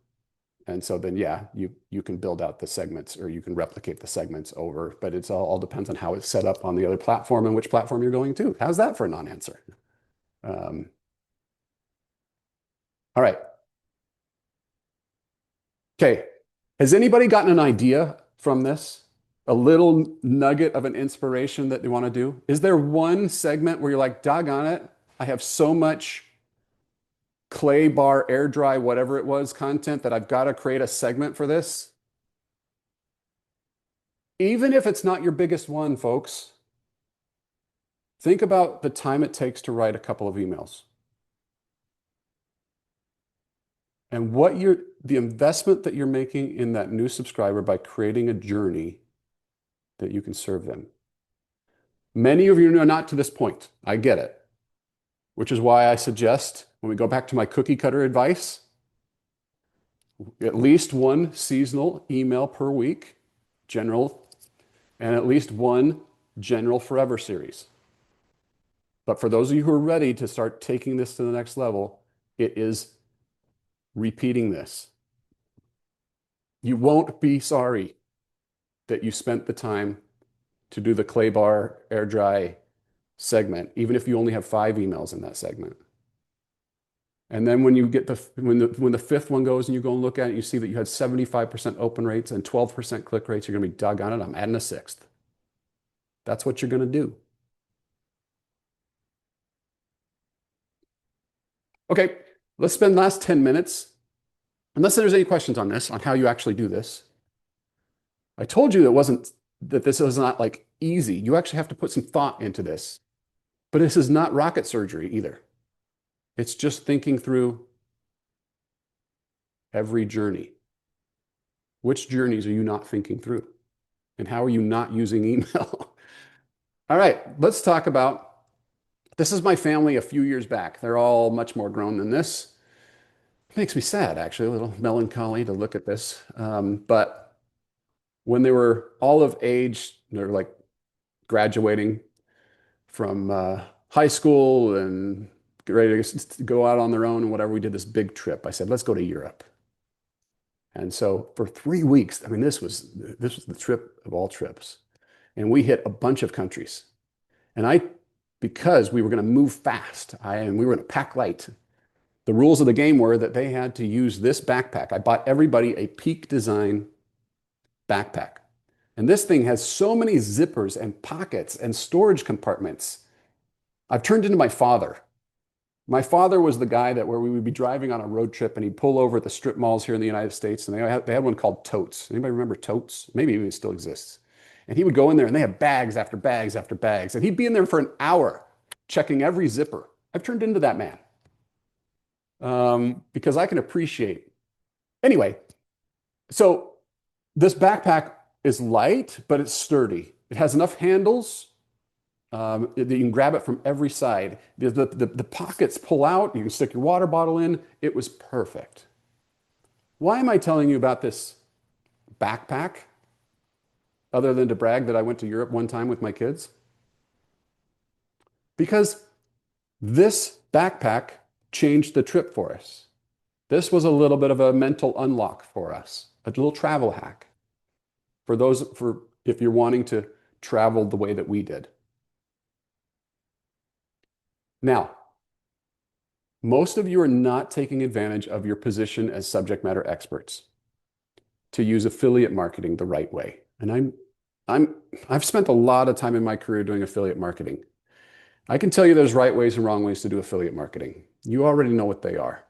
And so then, yeah, you can build out the segments or you can replicate the segments over, but it's all depends on how it's set up on the other platform and which platform you're going to. How's that for a non-answer? All right. Okay. Has anybody gotten an idea from this? A little nugget of an inspiration that they want to do? Is there one segment where you're like, doggone it, I have so much clay bar, air dry, whatever it was content that I've got to create a segment for this? Even if it's not your biggest one, folks, think about the time it takes to write a couple of emails. And the investment that you're making in that new subscriber by creating a journey that you can serve them. Many of you are not to this point. I get it, which is why I suggest when we go back to my cookie cutter advice, at least one seasonal email per week, general, and at least one general forever series. But for those of you who are ready to start taking this to the next level, it is repeating this. You won't be sorry that you spent the time to do the clay bar air dry segment, even if you only have 5 emails in that segment. And then when you get when the fifth one goes and you go and look at it, you see that you had 75% open rates and 12% click rates, you're going to be doggone it, I'm adding a sixth. That's what you're going to do. Okay, let's spend the last 10 minutes, unless there's any questions on this, on how you actually do this. I told you that this was not like easy. You actually have to put some thought into this. But this is not rocket surgery either. It's just thinking through every journey. Which journeys are you not thinking through? And how are you not using email? All right, let's talk about this is my family a few years back. They're all much more grown than this. It makes me sad, actually, a little melancholy to look at this. But when they were all of age, they're like graduating from high school and get ready to go out on their own and whatever. We did this big trip. I said, let's go to Europe. And so for 3 weeks, I mean, this was the trip of all trips. And we hit a bunch of countries. And because we were going to move fast, and we were going to pack light, The rules of the game were that they had to use this backpack. I bought everybody a Peak Design backpack. And this thing has so many zippers and pockets and storage compartments. I've turned into my father. My father was the guy that where we would be driving on a road trip and he'd pull over at the strip malls here in the United States and they had one called Totes. Anybody remember Totes? Maybe even it still exists. And he would go in there and they had bags after bags after bags. And he'd be in there for an hour checking every zipper. I've turned into that man because I can appreciate. Anyway, so this backpack is light, but it's sturdy. It has enough handles that you can grab it from every side. The pockets pull out. You can stick your water bottle in. It was perfect. Why am I telling you about this backpack other than to brag that I went to Europe one time with my kids? Because this backpack changed the trip for us. This was a little bit of a mental unlock for us, a little travel hack for if you're wanting to travel the way that we did. Now, most of you are not taking advantage of your position as subject matter experts to use affiliate marketing the right way. And I've spent a lot of time in my career doing affiliate marketing. I can tell you there's right ways and wrong ways to do affiliate marketing. You already know what they are,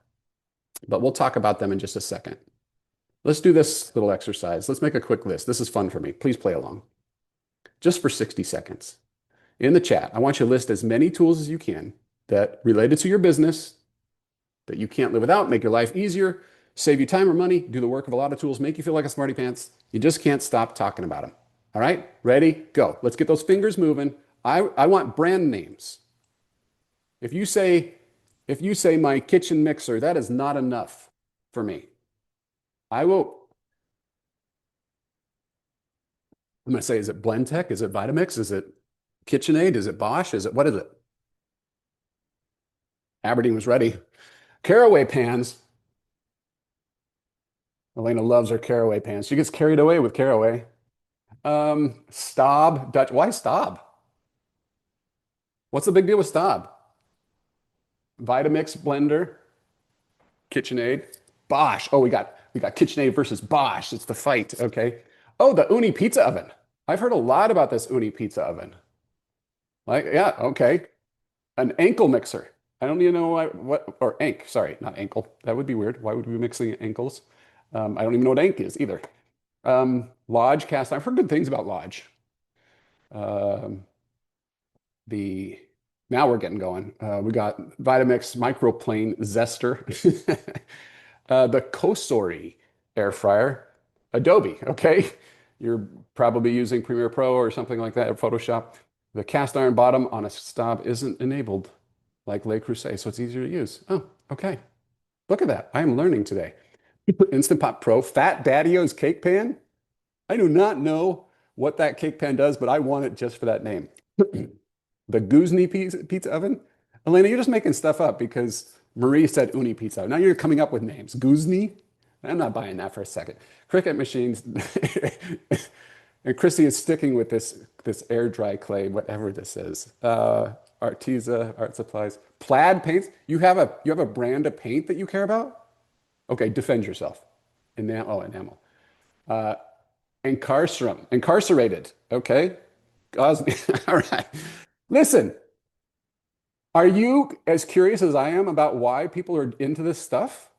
but we'll talk about them in just a second. Let's do this little exercise. Let's make a quick list. This is fun for me. Please play along. Just for 60 seconds. In the chat, I want you to list as many tools as you can that related to your business that you can't live without, make your life easier, save you time or money, do the work of a lot of tools, make you feel like a smarty pants. You just can't stop talking about them. All right, ready, go. Let's get those fingers moving. I want brand names. If you say my kitchen mixer, that is not enough for me. I'm going to say, is it Blendtec? Is it Vitamix? Is it KitchenAid? Is it Bosch? What is it? Aberdeen was ready. Caraway pans. Elena loves her caraway pans. She gets carried away with caraway. Staub, Dutch. Why Staub? What's the big deal with Staub? Vitamix blender, KitchenAid, Bosch. Oh, we got KitchenAid versus Bosch. It's the fight. Okay. Oh, the Ooni pizza oven. I've heard a lot about this Ooni pizza oven. Like, yeah, okay. An ankle mixer. I don't even know or sorry, not ankle. That would be weird. Why would we be mixing ankles? I don't even know what ank is either. Lodge cast. I've heard good things about Lodge. Um, the Now we're getting going. We got Vitamix microplane zester, the Kosori air fryer, Adobe. Okay, you're probably using Premiere Pro or something like that, or Photoshop. The cast iron bottom on a Staub isn't enabled like Le Creuset, so it's easier to use. Oh, okay. Look at that. I am learning today. Instant Pot Pro, Fat Daddy-O's cake pan. I do not know what that cake pan does, but I want it just for that name. The Goozney pizza oven. Elena, you're just making stuff up because Marie said Uni pizza. Now you're coming up with names. Goozney? I'm not buying that for a second. Cricut machines. And Chrissy is sticking with this air dry clay, whatever this is. Arteza, art supplies. Plaid paints. You have a brand of paint that you care about? Okay, defend yourself. Enamel. Incarcerated. Okay. All right. Listen, are you as curious as I am about why people are into this stuff?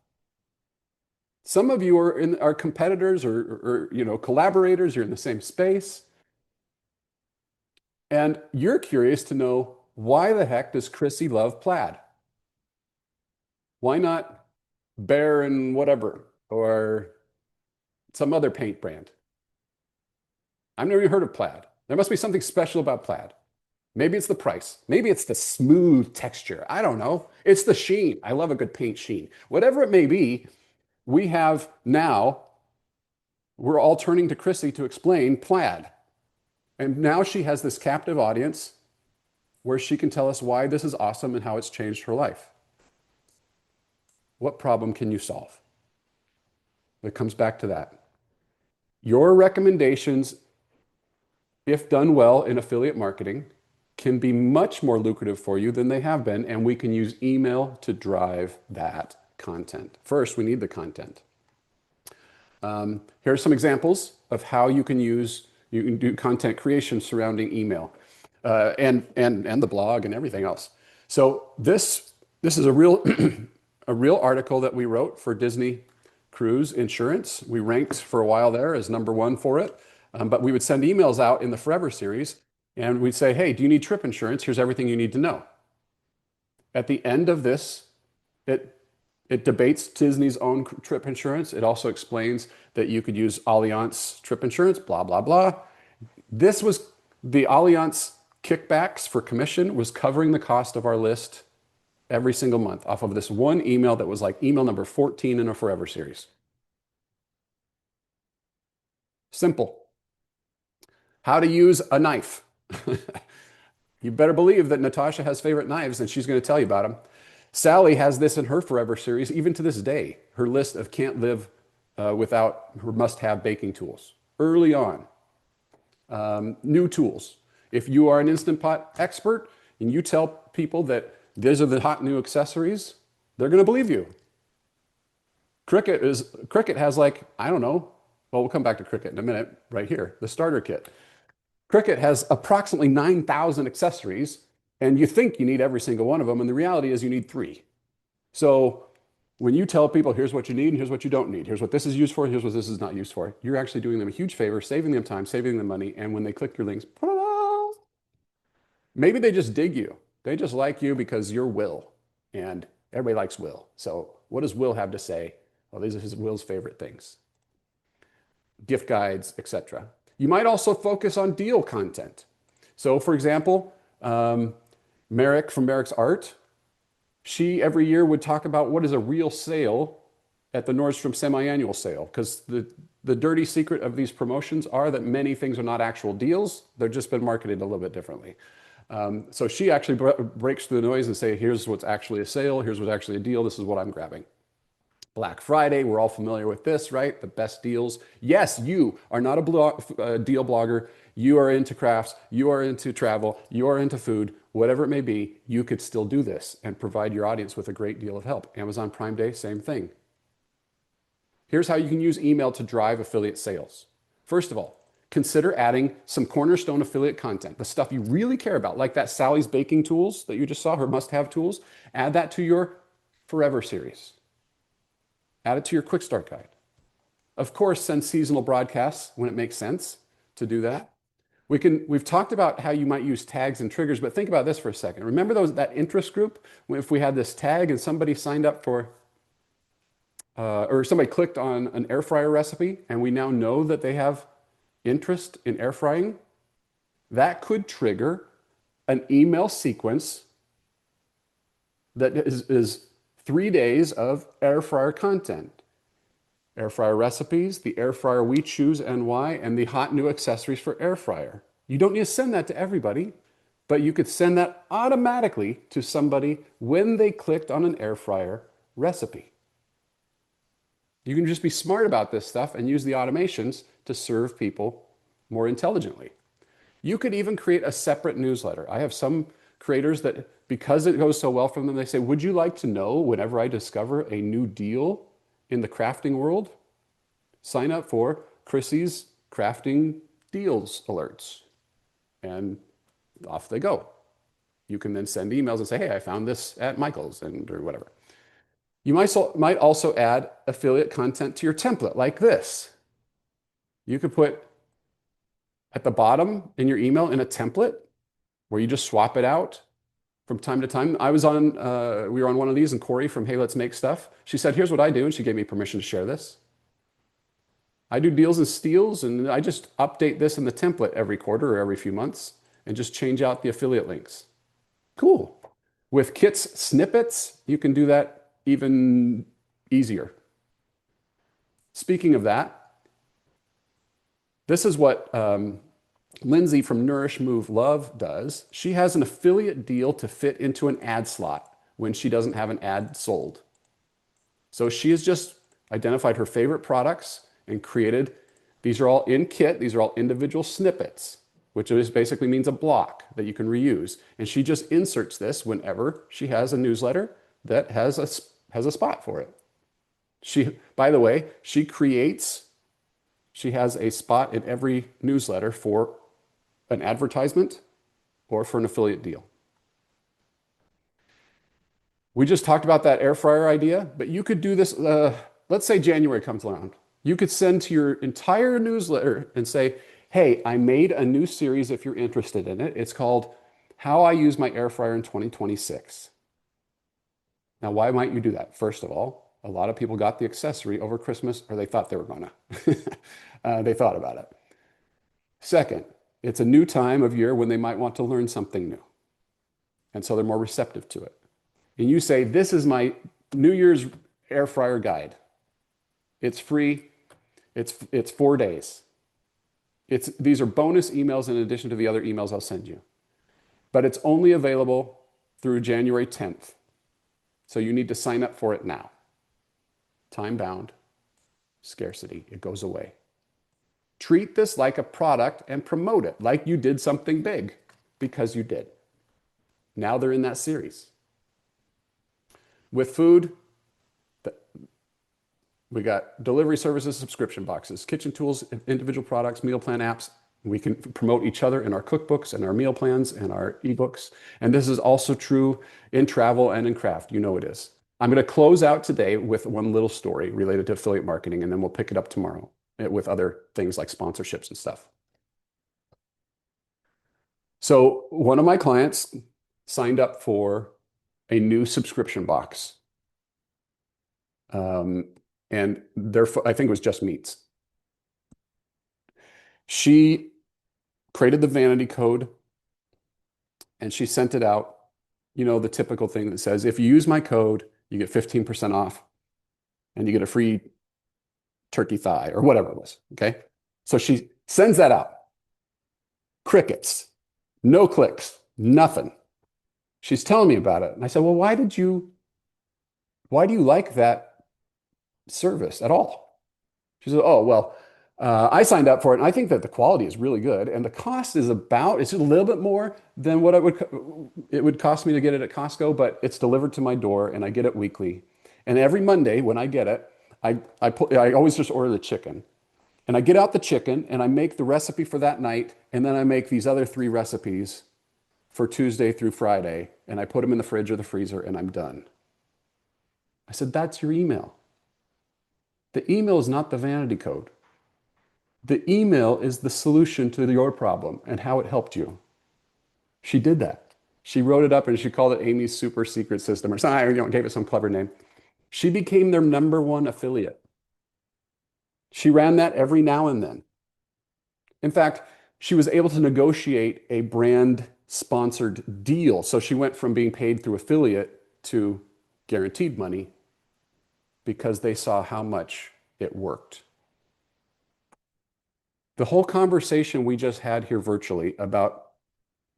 Some of you are competitors or collaborators. You're in the same space, and you're curious to know why the heck does Chrissy love plaid? Why not Bear and whatever or some other paint brand? I've never even heard of plaid. There must be something special about plaid. Maybe it's the price. Maybe it's the smooth texture. I don't know. It's the sheen. I love a good paint sheen. Whatever it may be, we have now, we're all turning to Chrissy to explain plaid. And now she has this captive audience where she can tell us why this is awesome and how it's changed her life. What problem can you solve? It comes back to that. Your recommendations, if done well in affiliate marketing, can be much more lucrative for you than they have been, and we can use email to drive that content. First, we need the content. Here are some examples of how you can do content creation surrounding email, and the blog and everything else. So this is a real a real article that we wrote for Disney Cruise Insurance. We ranked for a while there as #1 for it, but we would send emails out in the Forever series, and we'd say, hey, do you need trip insurance? Here's everything you need to know. At the end of this, it debates Disney's own trip insurance. It also explains that you could use Allianz trip insurance, blah, blah, blah. This was the Allianz kickbacks for commission was covering the cost of our list every single month off of this one email that was like email number 14 in a Forever series. Simple. How to use a knife. You better believe that Natasha has favorite knives and she's going to tell you about them. Sally has this in her Forever series, even to this day, her list of can't live without her must-have baking tools. Early on, new tools. If you are an Instant Pot expert and you tell people that these are the hot new accessories, they're going to believe you. Cricut has like, I don't know, well, we'll come back to Cricut in a minute, right here, the starter kit. Cricut has approximately 9,000 accessories, and you think you need every single one of them, and the reality is you need 3. So when you tell people, here's what you need and here's what you don't need, here's what this is used for, here's what this is not used for, you're actually doing them a huge favor, saving them time, saving them money, and when they click your links, maybe they just dig you. They just like you because you're Will, and everybody likes Will. So what does Will have to say? Well, these are Will's favorite things. Gift guides, etc. You might also focus on deal content. So for example, Merrick from Merrick's Art, she every year would talk about what is a real sale at the Nordstrom semi-annual sale, because the dirty secret of these promotions are that many things are not actual deals. They've just been marketed a little bit differently. So she actually breaks through the noise and say, here's what's actually a sale, here's what's actually a deal, this is what I'm grabbing. Black Friday, we're all familiar with this, right? The best deals. Yes, you are not a deal blogger. You are into crafts. You are into travel. You are into food. Whatever it may be, you could still do this and provide your audience with a great deal of help. Amazon Prime Day, same thing. Here's how you can use email to drive affiliate sales. First of all, consider adding some cornerstone affiliate content, the stuff you really care about, like that Sally's baking tools that you just saw, her must-have tools. Add that to your Forever series. Add it to your quick start guide. Of course, send seasonal broadcasts when it makes sense to do that. We've talked about how you might use tags and triggers, but think about this for a second. Remember that interest group? If we had this tag and somebody signed up for, or somebody clicked on an air fryer recipe, and we now know that they have interest in air frying, that could trigger an email sequence that is 3 days of air fryer content. Air fryer recipes, the air fryer we choose and why, and the hot new accessories for air fryer. You don't need to send that to everybody, but you could send that automatically to somebody when they clicked on an air fryer recipe. You can just be smart about this stuff and use the automations to serve people more intelligently. You could even create a separate newsletter. I have some creators that, because it goes so well for them, they say, would you like to know whenever I discover a new deal in the crafting world? Sign up for Chrissy's crafting deals alerts. And off they go. You can then send emails and say, hey, I found this at Michael's or whatever. You might also add affiliate content to your template like this. You could put at the bottom in your email in a template where you just swap it out from time to time. We were on one of these, and Corey from Hey Let's Make Stuff, she said, here's what I do, and she gave me permission to share this. I do deals and steals, and I just update this in the template every quarter or every few months and just change out the affiliate links. Cool. With Kit's snippets, you can do that even easier. Speaking of that, this is what Lindsay from Nourish Move Love does. She has an affiliate deal to fit into an ad slot when she doesn't have an ad sold. So she has just identified her favorite products and created, these are all in Kit, these are all individual snippets. which is basically means a block that you can reuse. And she just inserts this whenever she has a newsletter that has a spot for it. By the way, she has a spot in every newsletter for an advertisement or for an affiliate deal. We just talked about that air fryer idea, but you could do this. Let's say January comes around. You could send to your entire newsletter and say, hey, I made a new series if you're interested in it. It's called How I Use My Air Fryer in 2026. Now, why might you do that? First of all, a lot of people got the accessory over Christmas, or they thought they were going to. They thought about it. Second, it's a new time of year when they might want to learn something new. And so they're more receptive to it. And you say, this is my New Year's air fryer guide. It's free. It's 4 days. These are bonus emails in addition to the other emails I'll send you. But it's only available through January 10th. So you need to sign up for it now. Time bound, scarcity, it goes away. Treat this like a product and promote it like you did something big, because you did. Now they're in that series. With food, we got delivery services, subscription boxes, kitchen tools, individual products, meal plan apps. We can promote each other in our cookbooks and our meal plans and our ebooks. And this is also true in travel and in craft. You know it is. I'm going to close out today with one little story related to affiliate marketing, and then we'll pick it up tomorrow with other things like sponsorships and stuff. So one of my clients signed up for a new subscription box. And I think it was Just Meats. She created the vanity code and she sent it out. You know, the typical thing that says, if you use my code, you get 15% off and you get a free turkey thigh or whatever it was. Okay. So she sends that out. Crickets, no clicks, nothing. She's telling me about it. And I said, well, why do you like that service at all? She said, oh, well, I signed up for it and I think that the quality is really good. And the cost is it's a little bit more than what it would cost me to get it at Costco, but it's delivered to my door and I get it weekly. And every Monday when I get it, I always just order the chicken. And I get out the chicken and I make the recipe for that night. And then I make these other 3 recipes for Tuesday through Friday. And I put them in the fridge or the freezer and I'm done. I said, that's your email. The email is not the vanity code. The email is the solution to your problem and how it helped you. She did that. She wrote it up and she called it Amy's super secret system or something, gave it some clever name. She became their #1 affiliate. She ran that every now and then. In fact, she was able to negotiate a brand sponsored deal. So she went from being paid through affiliate to guaranteed money because they saw how much it worked. The whole conversation we just had here virtually about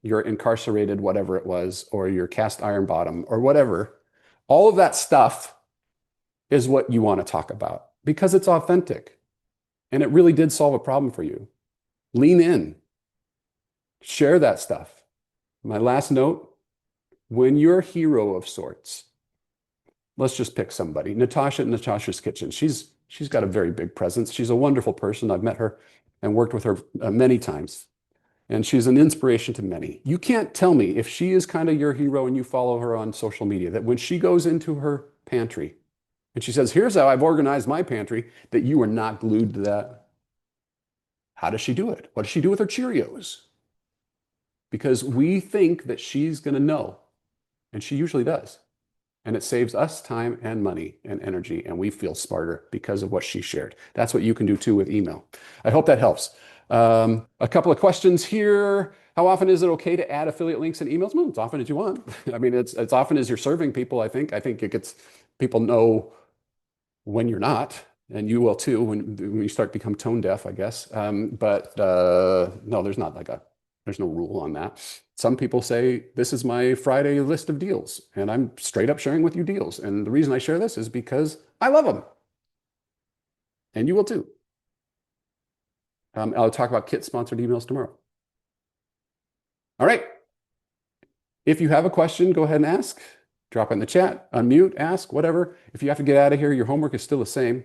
your incarcerated whatever it was, or your cast iron bottom, or whatever, all of that stuff is what you want to talk about because it's authentic. And it really did solve a problem for you. Lean in. Share that stuff. My last note, when you're a hero of sorts, let's just pick somebody. Natasha at Natasha's Kitchen. She's got a very big presence. She's a wonderful person. I've met her and worked with her many times. And she's an inspiration to many. You can't tell me, if she is kind of your hero and you follow her on social media, that when she goes into her pantry and she says, here's how I've organized my pantry, that you are not glued to that. How does she do it? What does she do with her Cheerios? Because we think that she's going to know, and she usually does. And it saves us time and money and energy, and we feel smarter because of what she shared. That's what you can do too with email. I hope that helps. A couple of questions here. How often is it okay to add affiliate links in emails? Well, as often as you want. I mean, it's as often as you're serving people, I think. I think it gets people know when you're not, and you will too when you start to become tone deaf, I guess. But no, there's no rule on that. Some people say, this is my Friday list of deals, and I'm straight up sharing with you deals. And the reason I share this is because I love them. And you will too. I'll talk about Kit sponsored emails tomorrow. All right. If you have a question, go ahead and ask. Drop it in the chat, unmute, ask, whatever. If you have to get out of here, your homework is still the same.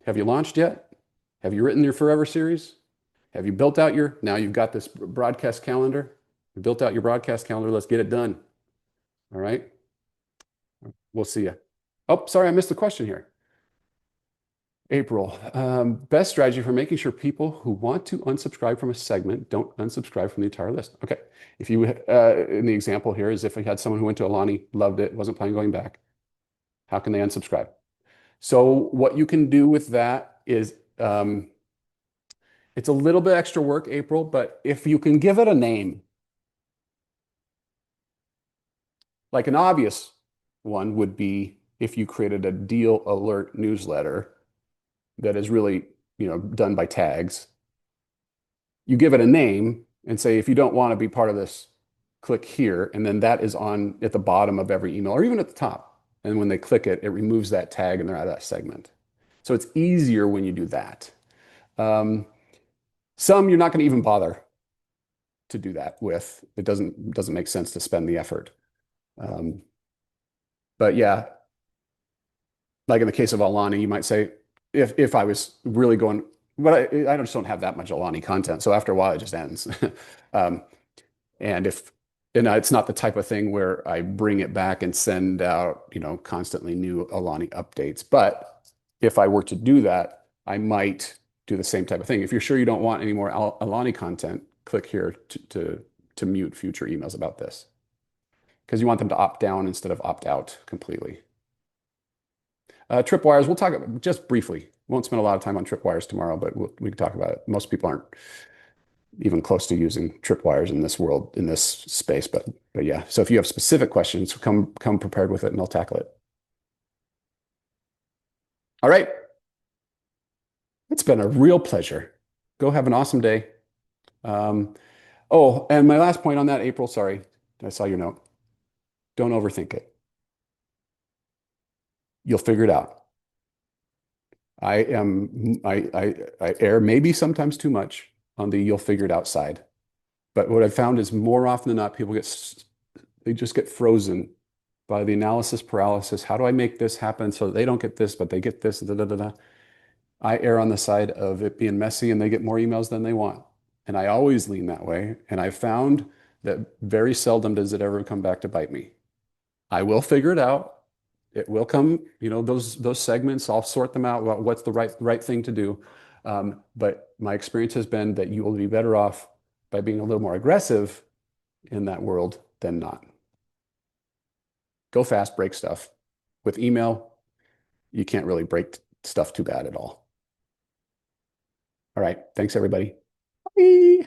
Have you launched yet? Have you written your Forever series? Have you built out your, now you've got this broadcast calendar. You built out your broadcast calendar. Let's get it done. All right. We'll see you. Oh, sorry, I missed the question here. April, best strategy for making sure people who want to unsubscribe from a segment don't unsubscribe from the entire list. Okay. If you, in the example here is if we had someone who went to Alani, loved it, wasn't planning on going back, how can they unsubscribe? So what you can do with that is, it's a little bit extra work, April, but if you can give it a name, like an obvious one would be if you created a deal alert newsletter that is really, done by tags. You give it a name and say, if you don't want to be part of this, click here. And then that is on at the bottom of every email or even at the top. And when they click it, it removes that tag and they're out of that segment. So it's easier when you do that. Some you're not going to even bother to do that with. It doesn't make sense to spend the effort. But yeah, like in the case of Alani, you might say, if I was really going, but I just don't have that much Alani content. So after a while, it just ends. um, and it's not the type of thing where I bring it back and send out, constantly new Alani updates. But if I were to do that, I might do the same type of thing. If you're sure you don't want any more Alani content, click here to mute future emails about this because you want them to opt down instead of opt out completely. Tripwires, we'll talk about just briefly. Won't spend a lot of time on tripwires tomorrow, but we can talk about it. Most people aren't even close to using tripwires in this world, in this space, but yeah. So if you have specific questions, come prepared with it and I'll tackle it. All right. It's been a real pleasure. Go have an awesome day. Oh, and my last point on that, April, sorry, I saw your note. Don't overthink it. You'll figure it out. I err maybe sometimes too much on the you'll figure it out side. But what I've found is more often than not, people they just get frozen by the analysis paralysis. How do I make this happen so that they don't get this, but they get this, da, da, da, da. I err on the side of it being messy and they get more emails than they want. And I always lean that way. And I found that very seldom does it ever come back to bite me. I will figure it out. It will come, those segments, I'll sort them out. What's the right thing to do? But my experience has been that you will be better off by being a little more aggressive in that world than not. Go fast, break stuff. With email, you can't really break stuff too bad at all. All right. Thanks, everybody. Bye.